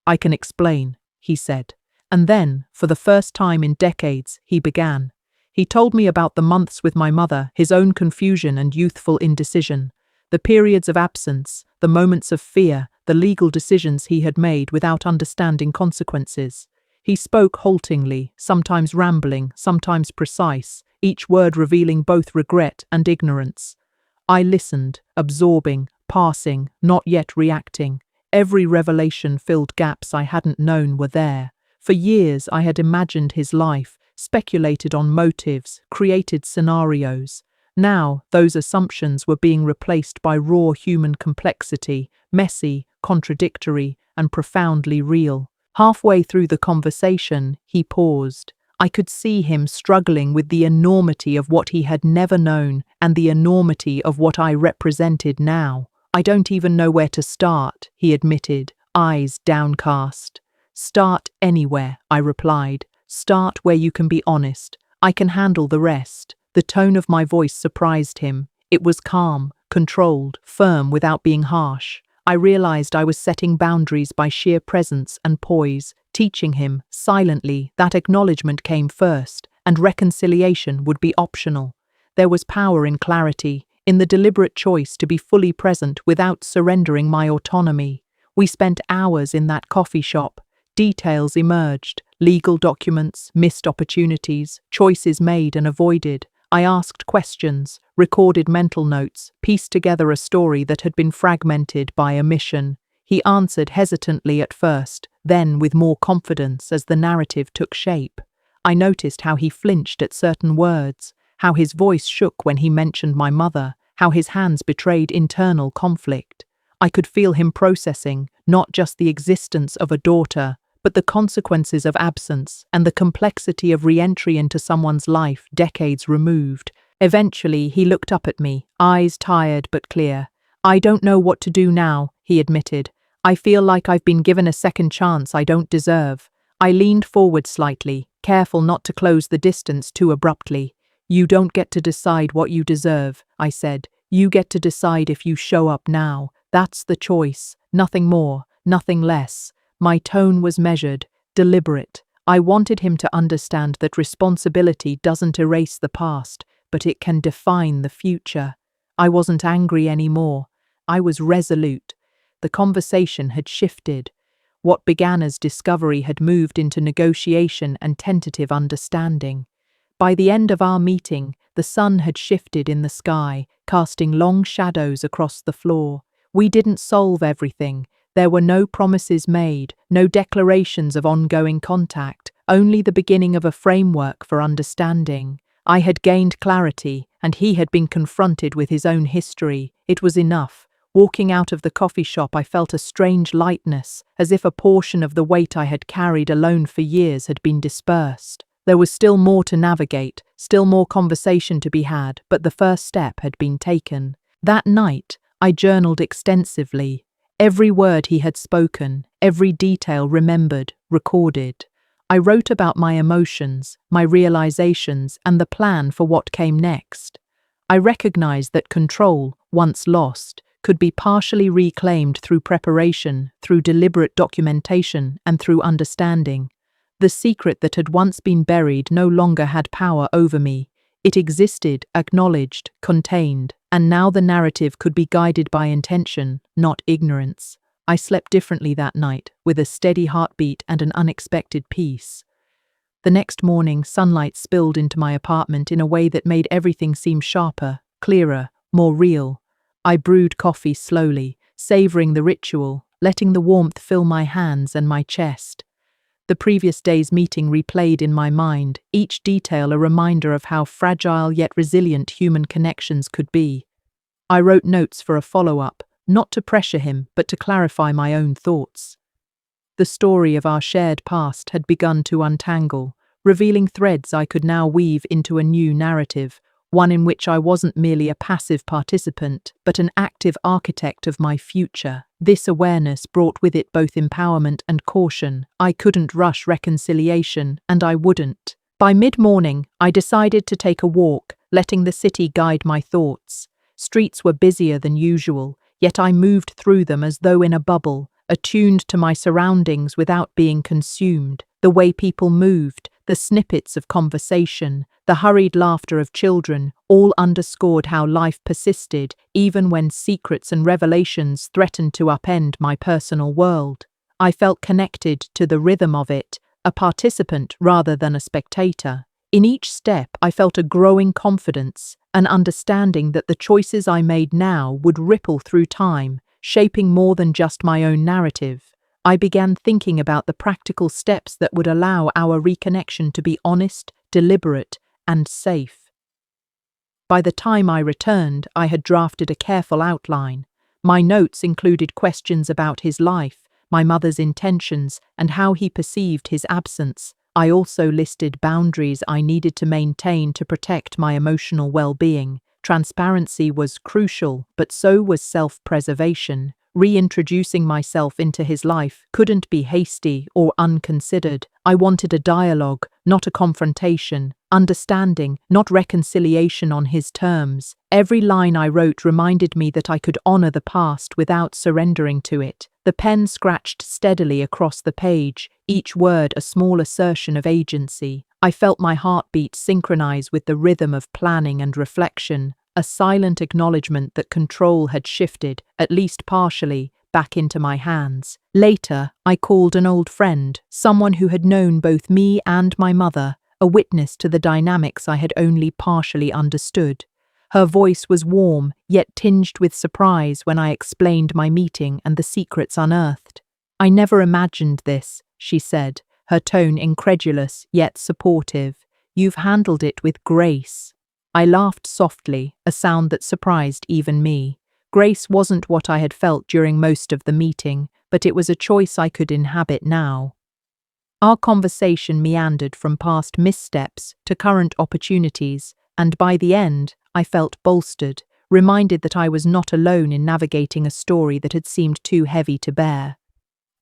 I can explain," he said. And then, for the first time in decades, he began. He told me about the months with my mother, his own confusion and youthful indecision, the periods of absence, the moments of fear, the legal decisions he had made without understanding consequences. He spoke haltingly, sometimes rambling, sometimes precise, each word revealing both regret and ignorance. I listened, absorbing, passing, not yet reacting. Every revelation filled gaps I hadn't known were there. For years I had imagined his life, speculated on motives, created scenarios. Now those assumptions were being replaced by raw human complexity, messy, contradictory, and profoundly real. Halfway through the conversation, he paused. I could see him struggling with the enormity of what he had never known and the enormity of what I represented now. "I don't even know where to start," he admitted, eyes downcast. "Start anywhere," I replied. "Start where you can be honest. I can handle the rest." The tone of my voice surprised him. It was calm, controlled, firm without being harsh. I realized I was setting boundaries by sheer presence and poise, teaching him, silently, that acknowledgement came first, and reconciliation would be optional. There was power in clarity, in the deliberate choice to be fully present without surrendering my autonomy. We spent hours in that coffee shop. Details emerged, legal documents, missed opportunities, choices made and avoided. I asked questions, recorded mental notes, pieced together a story that had been fragmented by omission. He answered hesitantly at first, then with more confidence as the narrative took shape. I noticed how he flinched at certain words, how his voice shook when he mentioned my mother, how his hands betrayed internal conflict. I could feel him processing not just the existence of a daughter, but the consequences of absence and the complexity of re-entry into someone's life decades removed. Eventually, he looked up at me, eyes tired but clear. "I don't know what to do now," he admitted. "I feel like I've been given a second chance I don't deserve." I leaned forward slightly, careful not to close the distance too abruptly. "You don't get to decide what you deserve," I said. "You get to decide if you show up now. That's the choice. Nothing more, nothing less." My tone was measured, deliberate. I wanted him to understand that responsibility doesn't erase the past, but it can define the future. I wasn't angry anymore. I was resolute. The conversation had shifted. What began as discovery had moved into negotiation and tentative understanding. By the end of our meeting, the sun had shifted in the sky, casting long shadows across the floor. We didn't solve everything. There were no promises made, no declarations of ongoing contact, only the beginning of a framework for understanding. I had gained clarity, and he had been confronted with his own history. It was enough. Walking out of the coffee shop, I felt a strange lightness, as if a portion of the weight I had carried alone for years had been dispersed. There was still more to navigate, still more conversation to be had, but the first step had been taken. That night, I journaled extensively. Every word he had spoken, every detail remembered, recorded. I wrote about my emotions, my realizations, and the plan for what came next. I recognized that control, once lost, could be partially reclaimed through preparation, through deliberate documentation, and through understanding. The secret that had once been buried no longer had power over me. It existed, acknowledged, contained, and now the narrative could be guided by intention, not ignorance. I slept differently that night, with a steady heartbeat and an unexpected peace. The next morning, sunlight spilled into my apartment in a way that made everything seem sharper, clearer, more real. I brewed coffee slowly, savoring the ritual, letting the warmth fill my hands and my chest. The previous day's meeting replayed in my mind, each detail a reminder of how fragile yet resilient human connections could be. I wrote notes for a follow-up, not to pressure him, but to clarify my own thoughts. The story of our shared past had begun to untangle, revealing threads I could now weave into a new narrative, one in which I wasn't merely a passive participant, but an active architect of my future. This awareness brought with it both empowerment and caution. I couldn't rush reconciliation, and I wouldn't. By mid-morning, I decided to take a walk, letting the city guide my thoughts. Streets were busier than usual, yet I moved through them as though in a bubble, attuned to my surroundings without being consumed. The way people moved, the snippets of conversation, the hurried laughter of children, all underscored how life persisted, even when secrets and revelations threatened to upend my personal world. I felt connected to the rhythm of it, a participant rather than a spectator. In each step, I felt a growing confidence, an understanding that the choices I made now would ripple through time, shaping more than just my own narrative. I began thinking about the practical steps that would allow our reconnection to be honest, deliberate, and safe. By the time I returned, I had drafted a careful outline. My notes included questions about his life, my mother's intentions, and how he perceived his absence. I also listed boundaries I needed to maintain to protect my emotional well-being. Transparency was crucial, but so was self-preservation. Reintroducing myself into his life couldn't be hasty or unconsidered. I wanted a dialogue, not a confrontation, understanding, not reconciliation on his terms. Every line I wrote reminded me that I could honor the past without surrendering to it. The pen scratched steadily across the page, each word a small assertion of agency. I felt my heartbeat synchronize with the rhythm of planning and reflection, a silent acknowledgement that control had shifted, at least partially, back into my hands. Later, I called an old friend, someone who had known both me and my mother, a witness to the dynamics I had only partially understood. Her voice was warm, yet tinged with surprise when I explained my meeting and the secrets unearthed. "I never imagined this," she said, her tone incredulous yet supportive. "You've handled it with grace." I laughed softly, a sound that surprised even me. Grace wasn't what I had felt during most of the meeting, but it was a choice I could inhabit now. Our conversation meandered from past missteps to current opportunities, and by the end, I felt bolstered, reminded that I was not alone in navigating a story that had seemed too heavy to bear.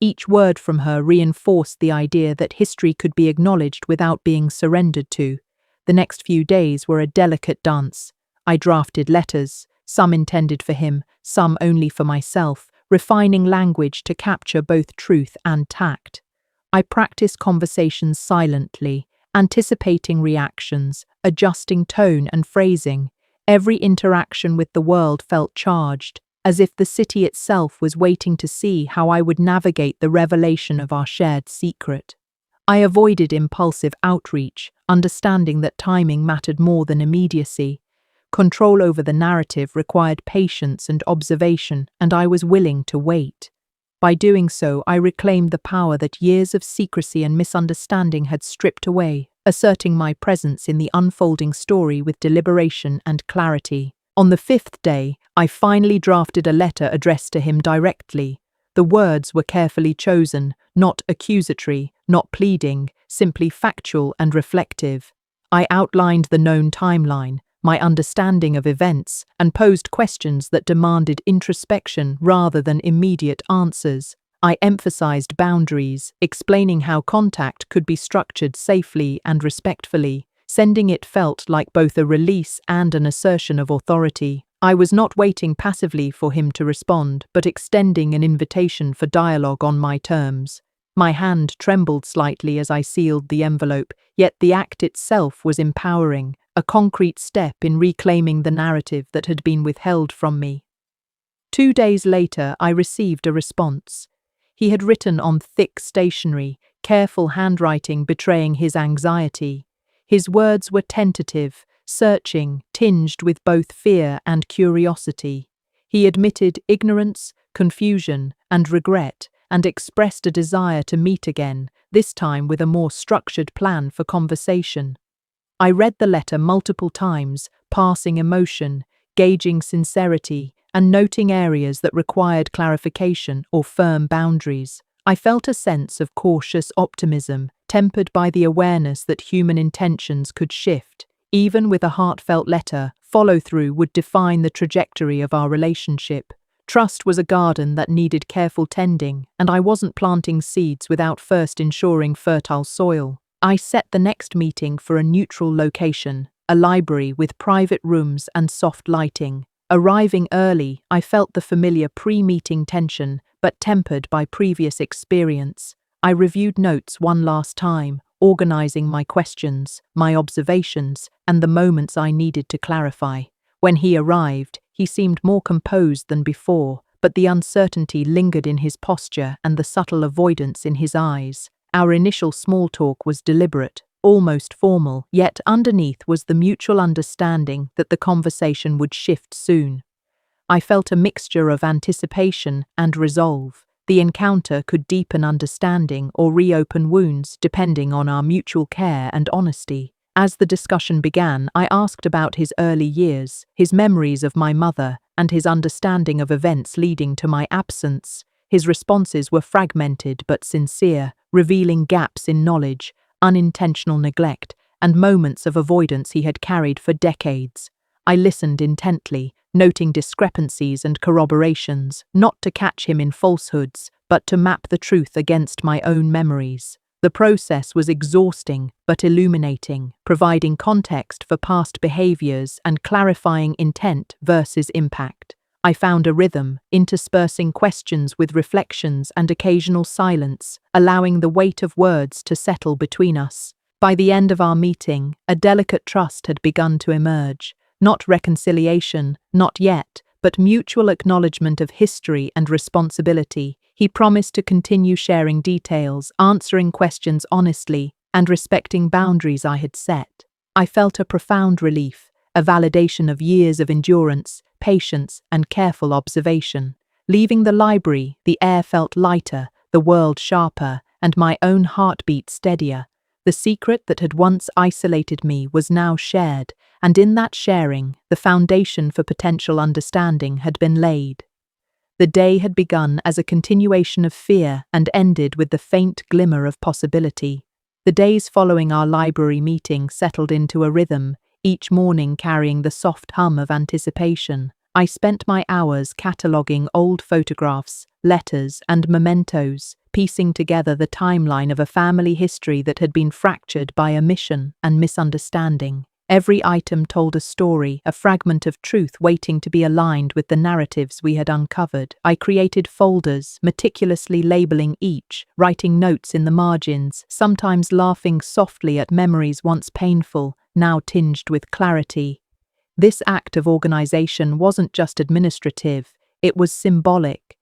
Each word from her reinforced the idea that history could be acknowledged without being surrendered to. The next few days were a delicate dance. I drafted letters, some intended for him, some only for myself, refining language to capture both truth and tact. I practiced conversations silently, anticipating reactions, adjusting tone and phrasing. Every interaction with the world felt charged, as if the city itself was waiting to see how I would navigate the revelation of our shared secret. I avoided impulsive outreach, understanding that timing mattered more than immediacy. Control over the narrative required patience and observation, and I was willing to wait. By doing so, I reclaimed the power that years of secrecy and misunderstanding had stripped away, asserting my presence in the unfolding story with deliberation and clarity. On the 5th day, I finally drafted a letter addressed to him directly. The words were carefully chosen, not accusatory, not pleading, simply factual and reflective. I outlined the known timeline, my understanding of events, and posed questions that demanded introspection rather than immediate answers. I emphasized boundaries, explaining how contact could be structured safely and respectfully. Sending it felt like both a release and an assertion of authority. I was not waiting passively for him to respond, but extending an invitation for dialogue on my terms. My hand trembled slightly as I sealed the envelope, yet the act itself was empowering, a concrete step in reclaiming the narrative that had been withheld from me. 2 days later, I received a response. He had written on thick stationery, careful handwriting betraying his anxiety. His words were tentative, searching, tinged with both fear and curiosity. He admitted ignorance, confusion, and regret, and expressed a desire to meet again, this time with a more structured plan for conversation. I read the letter multiple times, parsing emotion, gauging sincerity, and noting areas that required clarification or firm boundaries. I felt a sense of cautious optimism, tempered by the awareness that human intentions could shift. Even with a heartfelt letter, follow-through would define the trajectory of our relationship. Trust was a garden that needed careful tending, and I wasn't planting seeds without first ensuring fertile soil. I set the next meeting for a neutral location, a library with private rooms and soft lighting. Arriving early, I felt the familiar pre-meeting tension, but tempered by previous experience. I reviewed notes one last time, organizing my questions, my observations, and the moments I needed to clarify. When he arrived, he seemed more composed than before, but the uncertainty lingered in his posture and the subtle avoidance in his eyes. Our initial small talk was deliberate, almost formal, yet underneath was the mutual understanding that the conversation would shift soon. I felt a mixture of anticipation and resolve. The encounter could deepen understanding or reopen wounds depending on our mutual care and honesty. As the discussion began, I asked about his early years, his memories of my mother, and his understanding of events leading to my absence. His responses were fragmented but sincere, revealing gaps in knowledge, unintentional neglect, and moments of avoidance he had carried for decades. I listened intently, noting discrepancies and corroborations, not to catch him in falsehoods, but to map the truth against my own memories. The process was exhausting but illuminating, providing context for past behaviors and clarifying intent versus impact. I found a rhythm, interspersing questions with reflections and occasional silence, allowing the weight of words to settle between us. By the end of our meeting, a delicate trust had begun to emerge. Not reconciliation, not yet, but mutual acknowledgement of history and responsibility. He promised to continue sharing details, answering questions honestly, and respecting boundaries I had set. I felt a profound relief, a validation of years of endurance, patience, and careful observation. Leaving the library, the air felt lighter, the world sharper, and my own heartbeat steadier. The secret that had once isolated me was now shared, and in that sharing, the foundation for potential understanding had been laid. The day had begun as a continuation of fear and ended with the faint glimmer of possibility. The days following our library meeting settled into a rhythm, each morning carrying the soft hum of anticipation. I spent my hours cataloguing old photographs, letters, and mementos, piecing together the timeline of a family history that had been fractured by omission and misunderstanding. Every item told a story, a fragment of truth waiting to be aligned with the narratives we had uncovered. I created folders, meticulously labeling each, writing notes in the margins, sometimes laughing softly at memories once painful, now tinged with clarity. This act of organization wasn't just administrative, it was symbolic.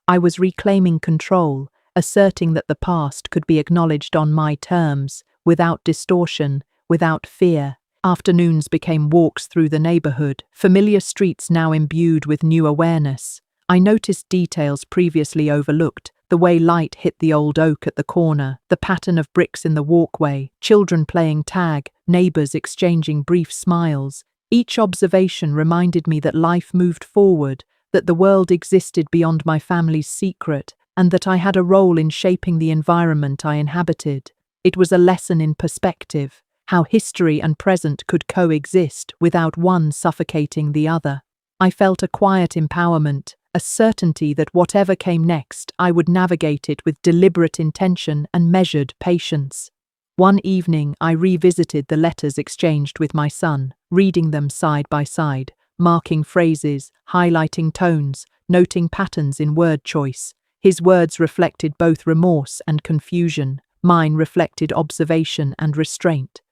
I was reclaiming control, asserting that the past could be acknowledged on my terms, without distortion, without fear. Afternoons became walks through the neighborhood, familiar streets now imbued with new awareness. I noticed details previously overlooked, the way light hit the old oak at the corner, the pattern of bricks in the walkway, children playing tag, neighbors exchanging brief smiles. Each observation reminded me that life moved forward, that the world existed beyond my family's secret, and that I had a role in shaping the environment I inhabited. It was a lesson in perspective, how history and present could coexist without one suffocating the other. I felt a quiet empowerment, a certainty that whatever came next, I would navigate it with deliberate intention and measured patience. One evening, I revisited the letters exchanged with my son, reading them side by side, marking phrases, highlighting tones, noting patterns in word choice. His words reflected both remorse and confusion. Mine reflected observation and restraint.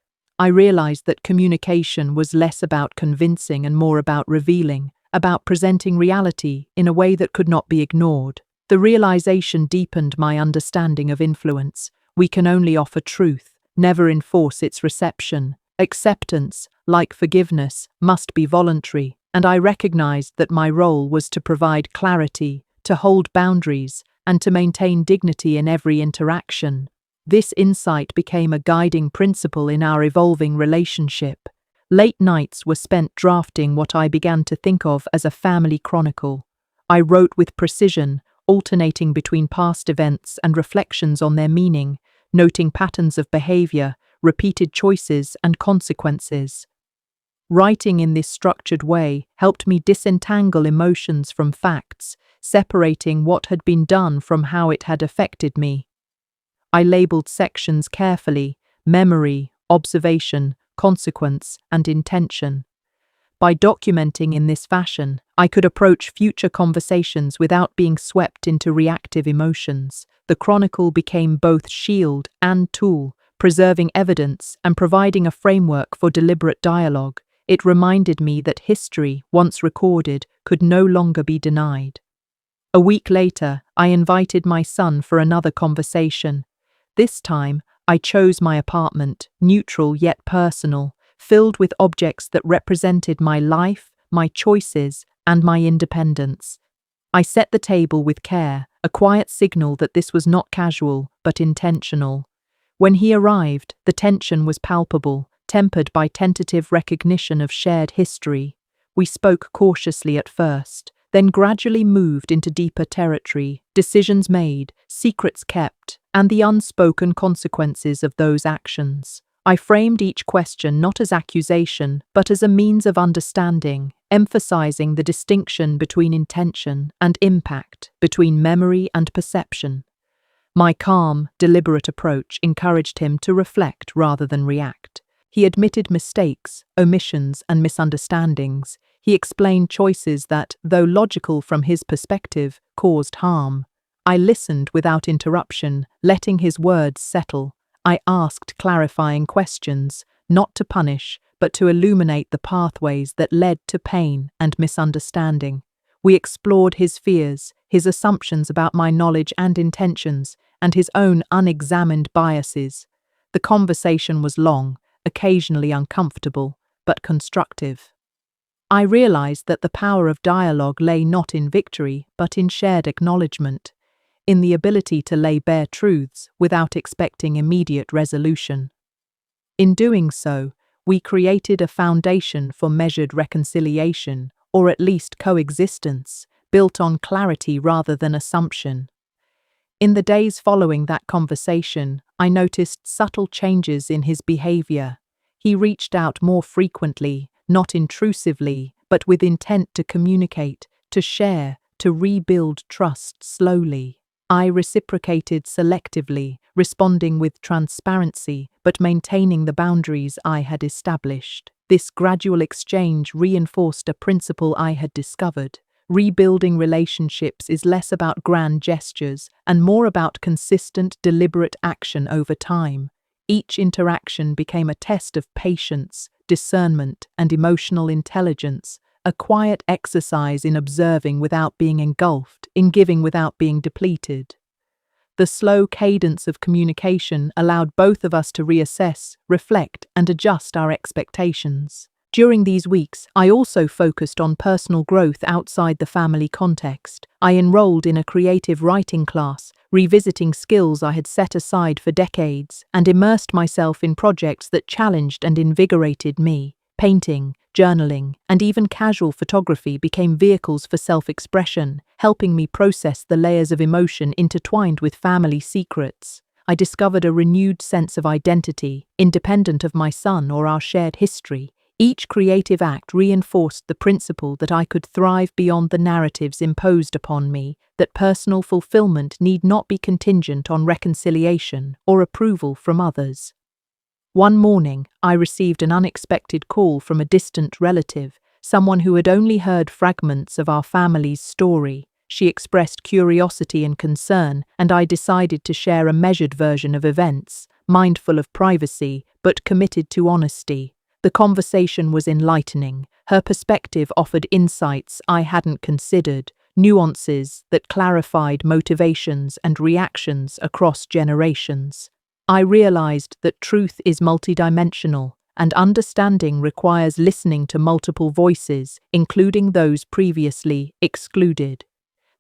I realized that communication was less about convincing and more about revealing, about presenting reality in a way that could not be ignored. The realization deepened my understanding of influence. We can only offer truth, never enforce its reception. Acceptance, like forgiveness, must be voluntary, and I recognized that my role was to provide clarity, to hold boundaries, and to maintain dignity in every interaction. This insight became a guiding principle in our evolving relationship. Late nights were spent drafting what I began to think of as a family chronicle. I wrote with precision, alternating between past events and reflections on their meaning, noting patterns of behavior, repeated choices, and consequences. Writing in this structured way helped me disentangle emotions from facts, separating what had been done from how it had affected me. I labeled sections carefully: memory, observation, consequence, and intention. By documenting in this fashion, I could approach future conversations without being swept into reactive emotions. The chronicle became both shield and tool, preserving evidence and providing a framework for deliberate dialogue. It reminded me that history, once recorded, could no longer be denied. A week later, I invited my son for another conversation. This time, I chose my apartment, neutral yet personal, filled with objects that represented my life, my choices, and my independence. I set the table with care, a quiet signal that this was not casual, but intentional. When he arrived, the tension was palpable, tempered by tentative recognition of shared history. We spoke cautiously at first, then gradually moved into deeper territory, decisions made, secrets kept, and the unspoken consequences of those actions. I framed each question not as accusation, but as a means of understanding, emphasizing the distinction between intention and impact, between memory and perception. My calm, deliberate approach encouraged him to reflect rather than react. He admitted mistakes, omissions, and misunderstandings. He explained choices that, though logical from his perspective, caused harm. I listened without interruption, letting his words settle. I asked clarifying questions, not to punish, but to illuminate the pathways that led to pain and misunderstanding. We explored his fears, his assumptions about my knowledge and intentions, and his own unexamined biases. The conversation was long, occasionally uncomfortable, but constructive. I realized that the power of dialogue lay not in victory, but in shared acknowledgement, in the ability to lay bare truths without expecting immediate resolution. In doing so, we created a foundation for measured reconciliation, or at least coexistence, built on clarity rather than assumption. In the days following that conversation, I noticed subtle changes in his behavior. He reached out more frequently, not intrusively, but with intent to communicate, to share, to rebuild trust slowly. I reciprocated selectively, responding with transparency, but maintaining the boundaries I had established. This gradual exchange reinforced a principle I had discovered. Rebuilding relationships is less about grand gestures and more about consistent, deliberate action over time. Each interaction became a test of patience, discernment, and emotional intelligence, a quiet exercise in observing without being engulfed, in giving without being depleted. The slow cadence of communication allowed both of us to reassess, reflect, and adjust our expectations. During these weeks, I also focused on personal growth outside the family context. I enrolled in a creative writing class, revisiting skills I had set aside for decades, and immersed myself in projects that challenged and invigorated me. Painting, journaling, and even casual photography became vehicles for self-expression, helping me process the layers of emotion intertwined with family secrets. I discovered a renewed sense of identity, independent of my son or our shared history. Each creative act reinforced the principle that I could thrive beyond the narratives imposed upon me, that personal fulfillment need not be contingent on reconciliation or approval from others. One morning, I received an unexpected call from a distant relative, someone who had only heard fragments of our family's story. She expressed curiosity and concern, and I decided to share a measured version of events, mindful of privacy, but committed to honesty. The conversation was enlightening. Her perspective offered insights I hadn't considered, nuances that clarified motivations and reactions across generations. I realized that truth is multidimensional, and understanding requires listening to multiple voices, including those previously excluded.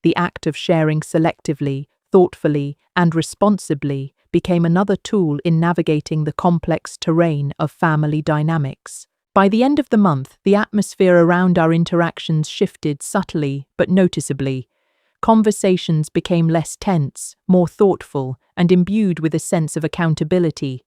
The act of sharing selectively, thoughtfully, and responsibly became another tool in navigating the complex terrain of family dynamics. By the end of the month, the atmosphere around our interactions shifted subtly but noticeably. Conversations became less tense, more thoughtful, and imbued with a sense of accountability.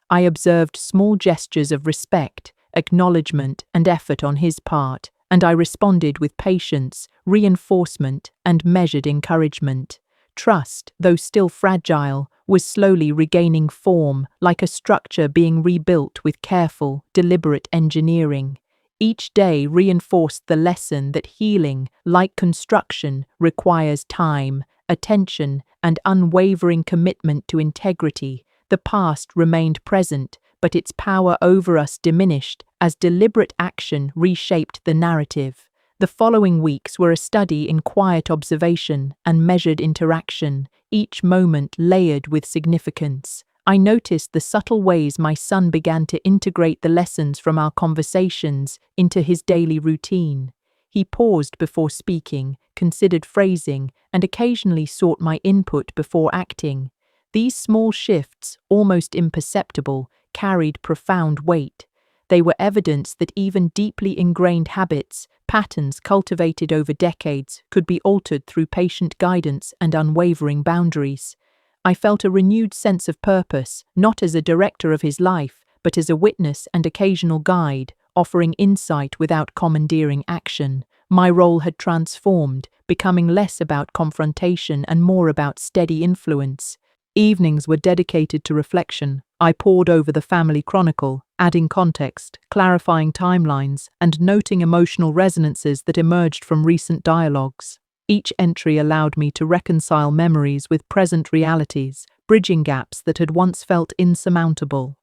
I observed small gestures of respect, acknowledgement, and effort on his part, and I responded with patience, reinforcement, and measured encouragement. Trust, though still fragile, was slowly regaining form, like a structure being rebuilt with careful, deliberate engineering. Each day reinforced the lesson that healing, like construction, requires time, attention, and unwavering commitment to integrity. The past remained present, but its power over us diminished as deliberate action reshaped the narrative. The following weeks were a study in quiet observation and measured interaction, each moment layered with significance. I noticed the subtle ways my son began to integrate the lessons from our conversations into his daily routine. He paused before speaking, considered phrasing, and occasionally sought my input before acting. These small shifts, almost imperceptible, carried profound weight. They were evidence that even deeply ingrained habits, patterns cultivated over decades, could be altered through patient guidance and unwavering boundaries. I felt a renewed sense of purpose, not as a director of his life, but as a witness and occasional guide, offering insight without commandeering action. My role had transformed, becoming less about confrontation and more about steady influence. Evenings were dedicated to reflection. I pored over the family chronicle, adding context, clarifying timelines, and noting emotional resonances that emerged from recent dialogues. Each entry allowed me to reconcile memories with present realities, bridging gaps that had once felt insurmountable.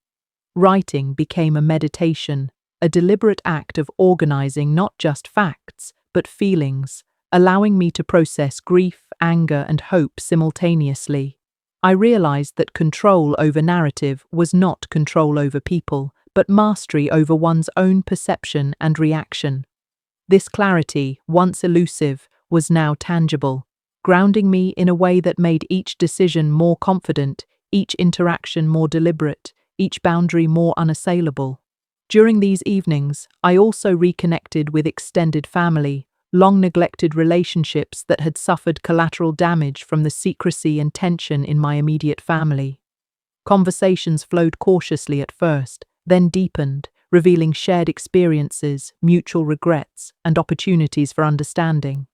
Writing became a meditation, a deliberate act of organizing not just facts, but feelings, allowing me to process grief, anger, and hope simultaneously. I realized that control over narrative was not control over people, but mastery over one's own perception and reaction. This clarity, once elusive, was now tangible, grounding me in a way that made each decision more confident, each interaction more deliberate, each boundary more unassailable. During these evenings, I also reconnected with extended family, long-neglected relationships that had suffered collateral damage from the secrecy and tension in my immediate family. Conversations flowed cautiously at first, then deepened, revealing shared experiences, mutual regrets, and opportunities for understanding.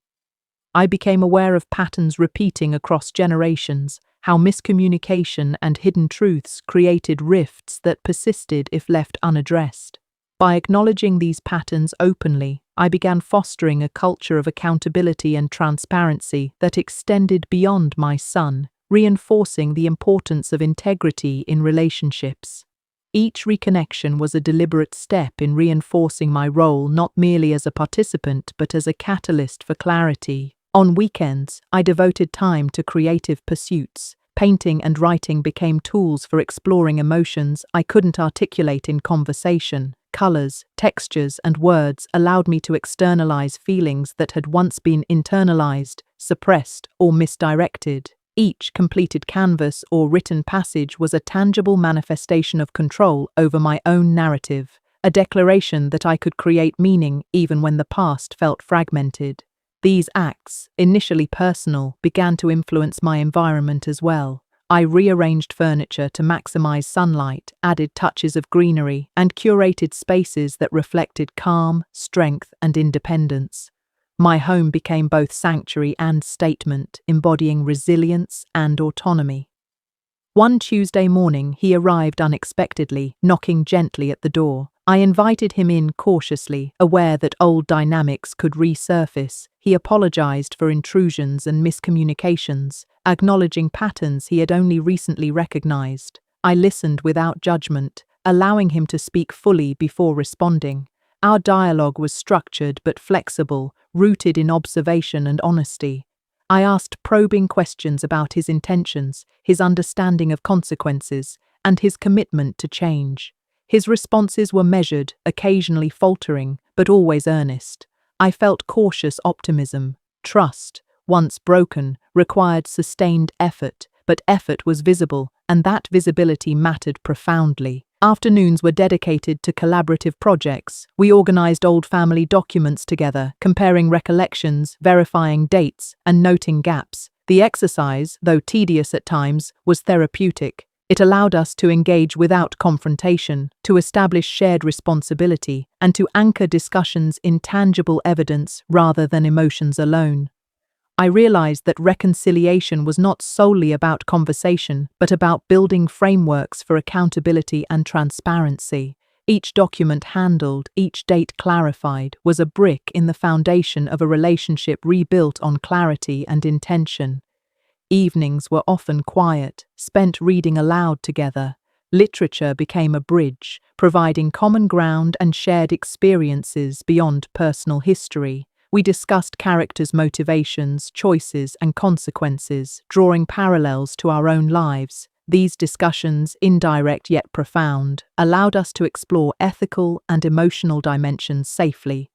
I became aware of patterns repeating across generations, how miscommunication and hidden truths created rifts that persisted if left unaddressed. By acknowledging these patterns openly, I began fostering a culture of accountability and transparency that extended beyond my son, reinforcing the importance of integrity in relationships. Each reconnection was a deliberate step in reinforcing my role not merely as a participant but as a catalyst for clarity. On weekends, I devoted time to creative pursuits. Painting and writing became tools for exploring emotions I couldn't articulate in conversation. Colors, textures, and words allowed me to externalize feelings that had once been internalized, suppressed, or misdirected. Each completed canvas or written passage was a tangible manifestation of control over my own narrative, a declaration that I could create meaning even when the past felt fragmented. These acts, initially personal, began to influence my environment as well. I rearranged furniture to maximize sunlight, added touches of greenery, and curated spaces that reflected calm, strength, and independence. My home became both sanctuary and statement, embodying resilience and autonomy. One Tuesday morning, he arrived unexpectedly, knocking gently at the door. I invited him in cautiously, aware that old dynamics could resurface. He apologized for intrusions and miscommunications, acknowledging patterns he had only recently recognized. I listened without judgment, allowing him to speak fully before responding. Our dialogue was structured but flexible, rooted in observation and honesty. I asked probing questions about his intentions, his understanding of consequences, and his commitment to change. His responses were measured, occasionally faltering, but always earnest. I felt cautious optimism. Trust, once broken, required sustained effort, but effort was visible, and that visibility mattered profoundly. Afternoons were dedicated to collaborative projects. We organized old family documents together, comparing recollections, verifying dates, and noting gaps. The exercise, though tedious at times, was therapeutic. It allowed us to engage without confrontation, to establish shared responsibility, and to anchor discussions in tangible evidence rather than emotions alone. I realized that reconciliation was not solely about conversation, but about building frameworks for accountability and transparency. Each document handled, each date clarified, was a brick in the foundation of a relationship rebuilt on clarity and intention. Evenings were often quiet, spent reading aloud together. Literature became a bridge, providing common ground and shared experiences beyond personal history. We discussed characters' motivations, choices, and consequences, drawing parallels to our own lives. These discussions, indirect yet profound, allowed us to explore ethical and emotional dimensions safely.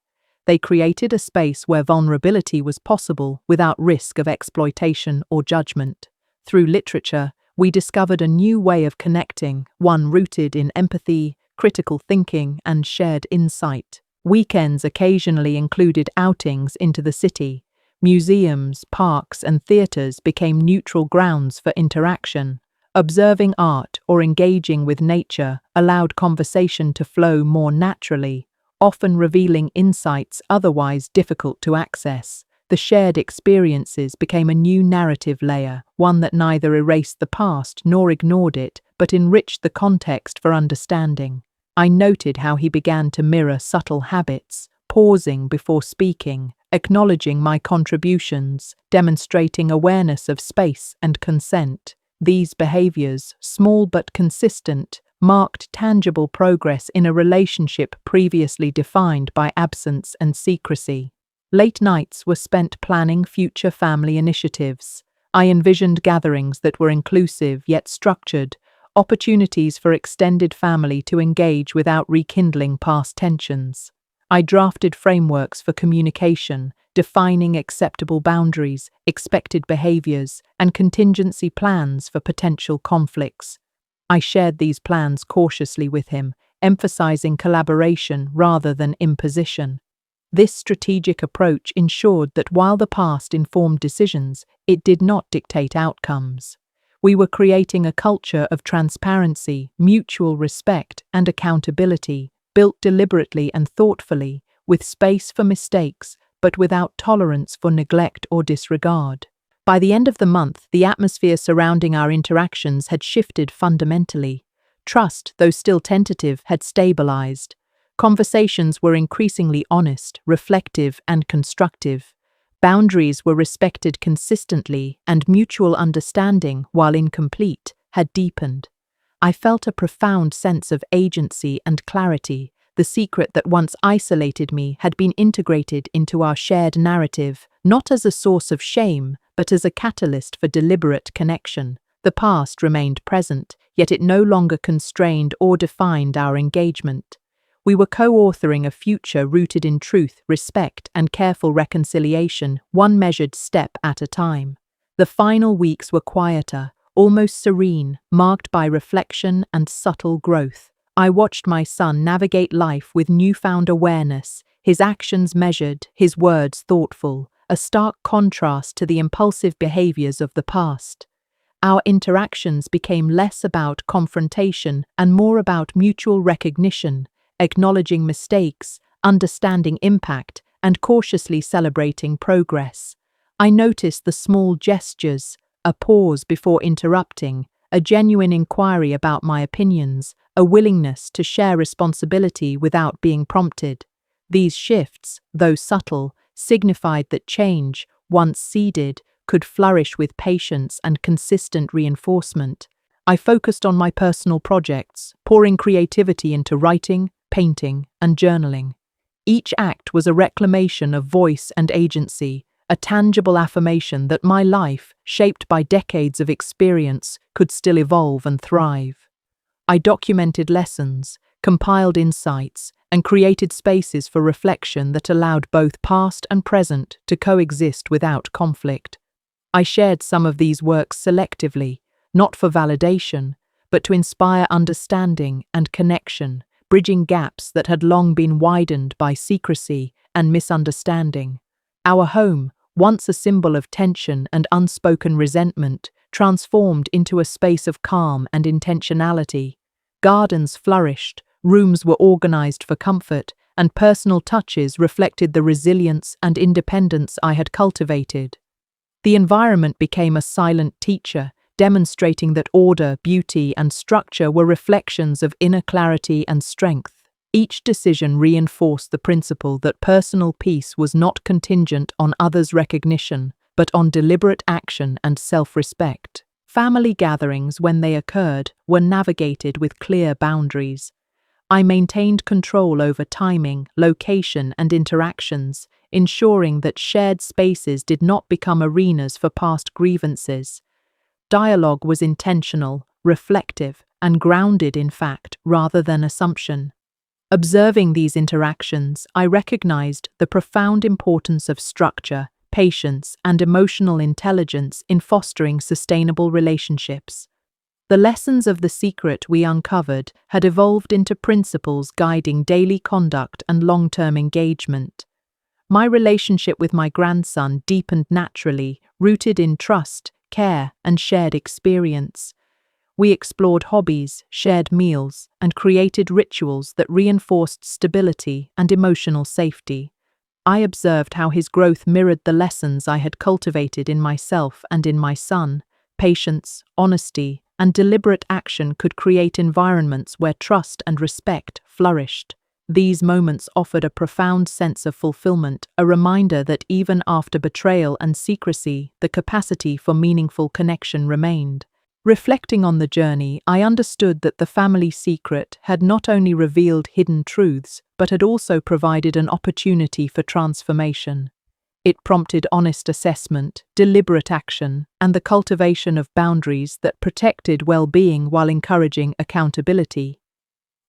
They created a space where vulnerability was possible without risk of exploitation or judgment. Through literature, we discovered a new way of connecting, one rooted in empathy, critical thinking, and shared insight. Weekends occasionally included outings into the city. Museums, parks, and theaters became neutral grounds for interaction. Observing art or engaging with nature allowed conversation to flow more naturally, often revealing insights otherwise difficult to access. The shared experiences became a new narrative layer, one that neither erased the past nor ignored it, but enriched the context for understanding. I noted how he began to mirror subtle habits, pausing before speaking, acknowledging my contributions, demonstrating awareness of space and consent. These behaviors, small but consistent, marked tangible progress in a relationship previously defined by absence and secrecy. Late nights were spent planning future family initiatives. I envisioned gatherings that were inclusive yet structured, opportunities for extended family to engage without rekindling past tensions. I drafted frameworks for communication, defining acceptable boundaries, expected behaviors, and contingency plans for potential conflicts. I shared these plans cautiously with him, emphasizing collaboration rather than imposition. This strategic approach ensured that while the past informed decisions, it did not dictate outcomes. We were creating a culture of transparency, mutual respect, and accountability, built deliberately and thoughtfully, with space for mistakes, but without tolerance for neglect or disregard. By the end of the month, the atmosphere surrounding our interactions had shifted fundamentally. Trust, though still tentative, had stabilized. Conversations were increasingly honest, reflective, and constructive. Boundaries were respected consistently, and mutual understanding, while incomplete, had deepened. I felt a profound sense of agency and clarity. The secret that once isolated me had been integrated into our shared narrative, not as a source of shame, but as a catalyst for deliberate connection. The past remained present, yet it no longer constrained or defined our engagement. We were co-authoring a future rooted in truth, respect, and careful reconciliation, one measured step at a time. The final weeks were quieter, almost serene, marked by reflection and subtle growth. I watched my son navigate life with newfound awareness, his actions measured, his words thoughtful, a stark contrast to the impulsive behaviors of the past. Our interactions became less about confrontation and more about mutual recognition, acknowledging mistakes, understanding impact, and cautiously celebrating progress. I noticed the small gestures, a pause before interrupting, a genuine inquiry about my opinions, a willingness to share responsibility without being prompted. These shifts, though subtle, signified that change, once seeded, could flourish with patience and consistent reinforcement. I focused on my personal projects, pouring creativity into writing, painting, and journaling. Each act was a reclamation of voice and agency, a tangible affirmation that my life, shaped by decades of experience, could still evolve and thrive. I documented lessons, compiled insights, and created spaces for reflection that allowed both past and present to coexist without conflict. I shared some of these works selectively, not for validation, but to inspire understanding and connection, bridging gaps that had long been widened by secrecy and misunderstanding. Our home, once a symbol of tension and unspoken resentment, transformed into a space of calm and intentionality. Gardens flourished, rooms were organized for comfort, and personal touches reflected the resilience and independence I had cultivated. The environment became a silent teacher, demonstrating that order, beauty, and structure were reflections of inner clarity and strength. Each decision reinforced the principle that personal peace was not contingent on others' recognition, but on deliberate action and self-respect. Family gatherings, when they occurred, were navigated with clear boundaries. I maintained control over timing, location, and interactions, ensuring that shared spaces did not become arenas for past grievances. Dialogue was intentional, reflective, and grounded in fact rather than assumption. Observing these interactions, I recognized the profound importance of structure, patience, and emotional intelligence in fostering sustainable relationships. The lessons of the secret we uncovered had evolved into principles guiding daily conduct and long-term engagement. My relationship with my grandson deepened naturally, rooted in trust, care, and shared experience. We explored hobbies, shared meals, and created rituals that reinforced stability and emotional safety. I observed how his growth mirrored the lessons I had cultivated in myself and in my son. Patience, honesty, and deliberate action could create environments where trust and respect flourished. These moments offered a profound sense of fulfillment, a reminder that even after betrayal and secrecy, the capacity for meaningful connection remained. Reflecting on the journey, I understood that the family secret had not only revealed hidden truths, but had also provided an opportunity for transformation. It prompted honest assessment, deliberate action, and the cultivation of boundaries that protected well-being while encouraging accountability.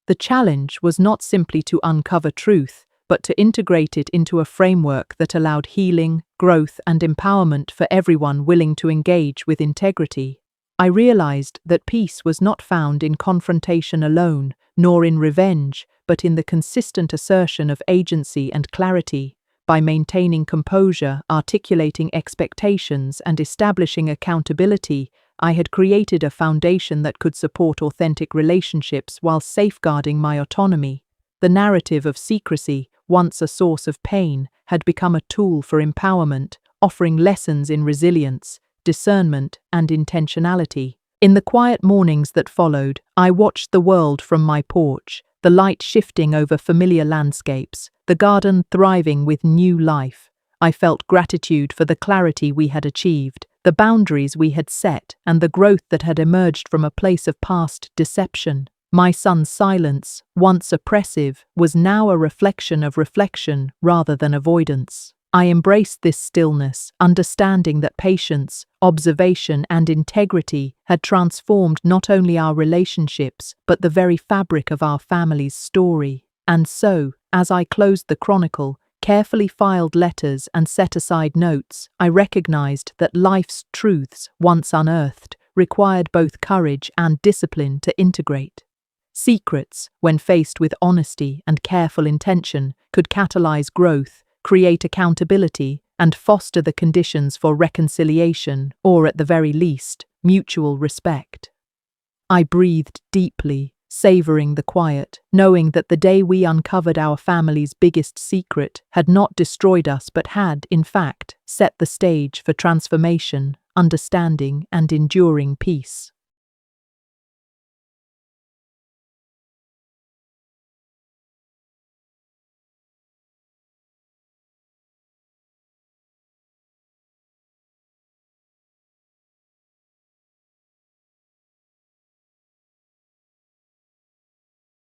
The challenge was not simply to uncover truth, but to integrate it into a framework that allowed healing, growth, and empowerment for everyone willing to engage with integrity. I realized that peace was not found in confrontation alone, nor in revenge, but in the consistent assertion of agency and clarity. By maintaining composure, articulating expectations, and establishing accountability, I had created a foundation that could support authentic relationships while safeguarding my autonomy. The narrative of secrecy, once a source of pain, had become a tool for empowerment, offering lessons in resilience, discernment, and intentionality. In the quiet mornings that followed, I watched the world from my porch, the light shifting over familiar landscapes, the garden thriving with new life. I felt gratitude for the clarity we had achieved, the boundaries we had set, and the growth that had emerged from a place of past deception. My son's silence, once oppressive, was now a reflection of reflection rather than avoidance. I embraced this stillness, understanding that patience, observation, and integrity had transformed not only our relationships, but the very fabric of our family's story. And so, as I closed the chronicle, carefully filed letters, and set aside notes, I recognized that life's truths, once unearthed, required both courage and discipline to integrate. Secrets, when faced with honesty and careful intention, could catalyze growth, create accountability, and foster the conditions for reconciliation, or at the very least, mutual respect. I breathed deeply, savoring the quiet, knowing that the day we uncovered our family's biggest secret had not destroyed us but had, in fact, set the stage for transformation, understanding, and enduring peace.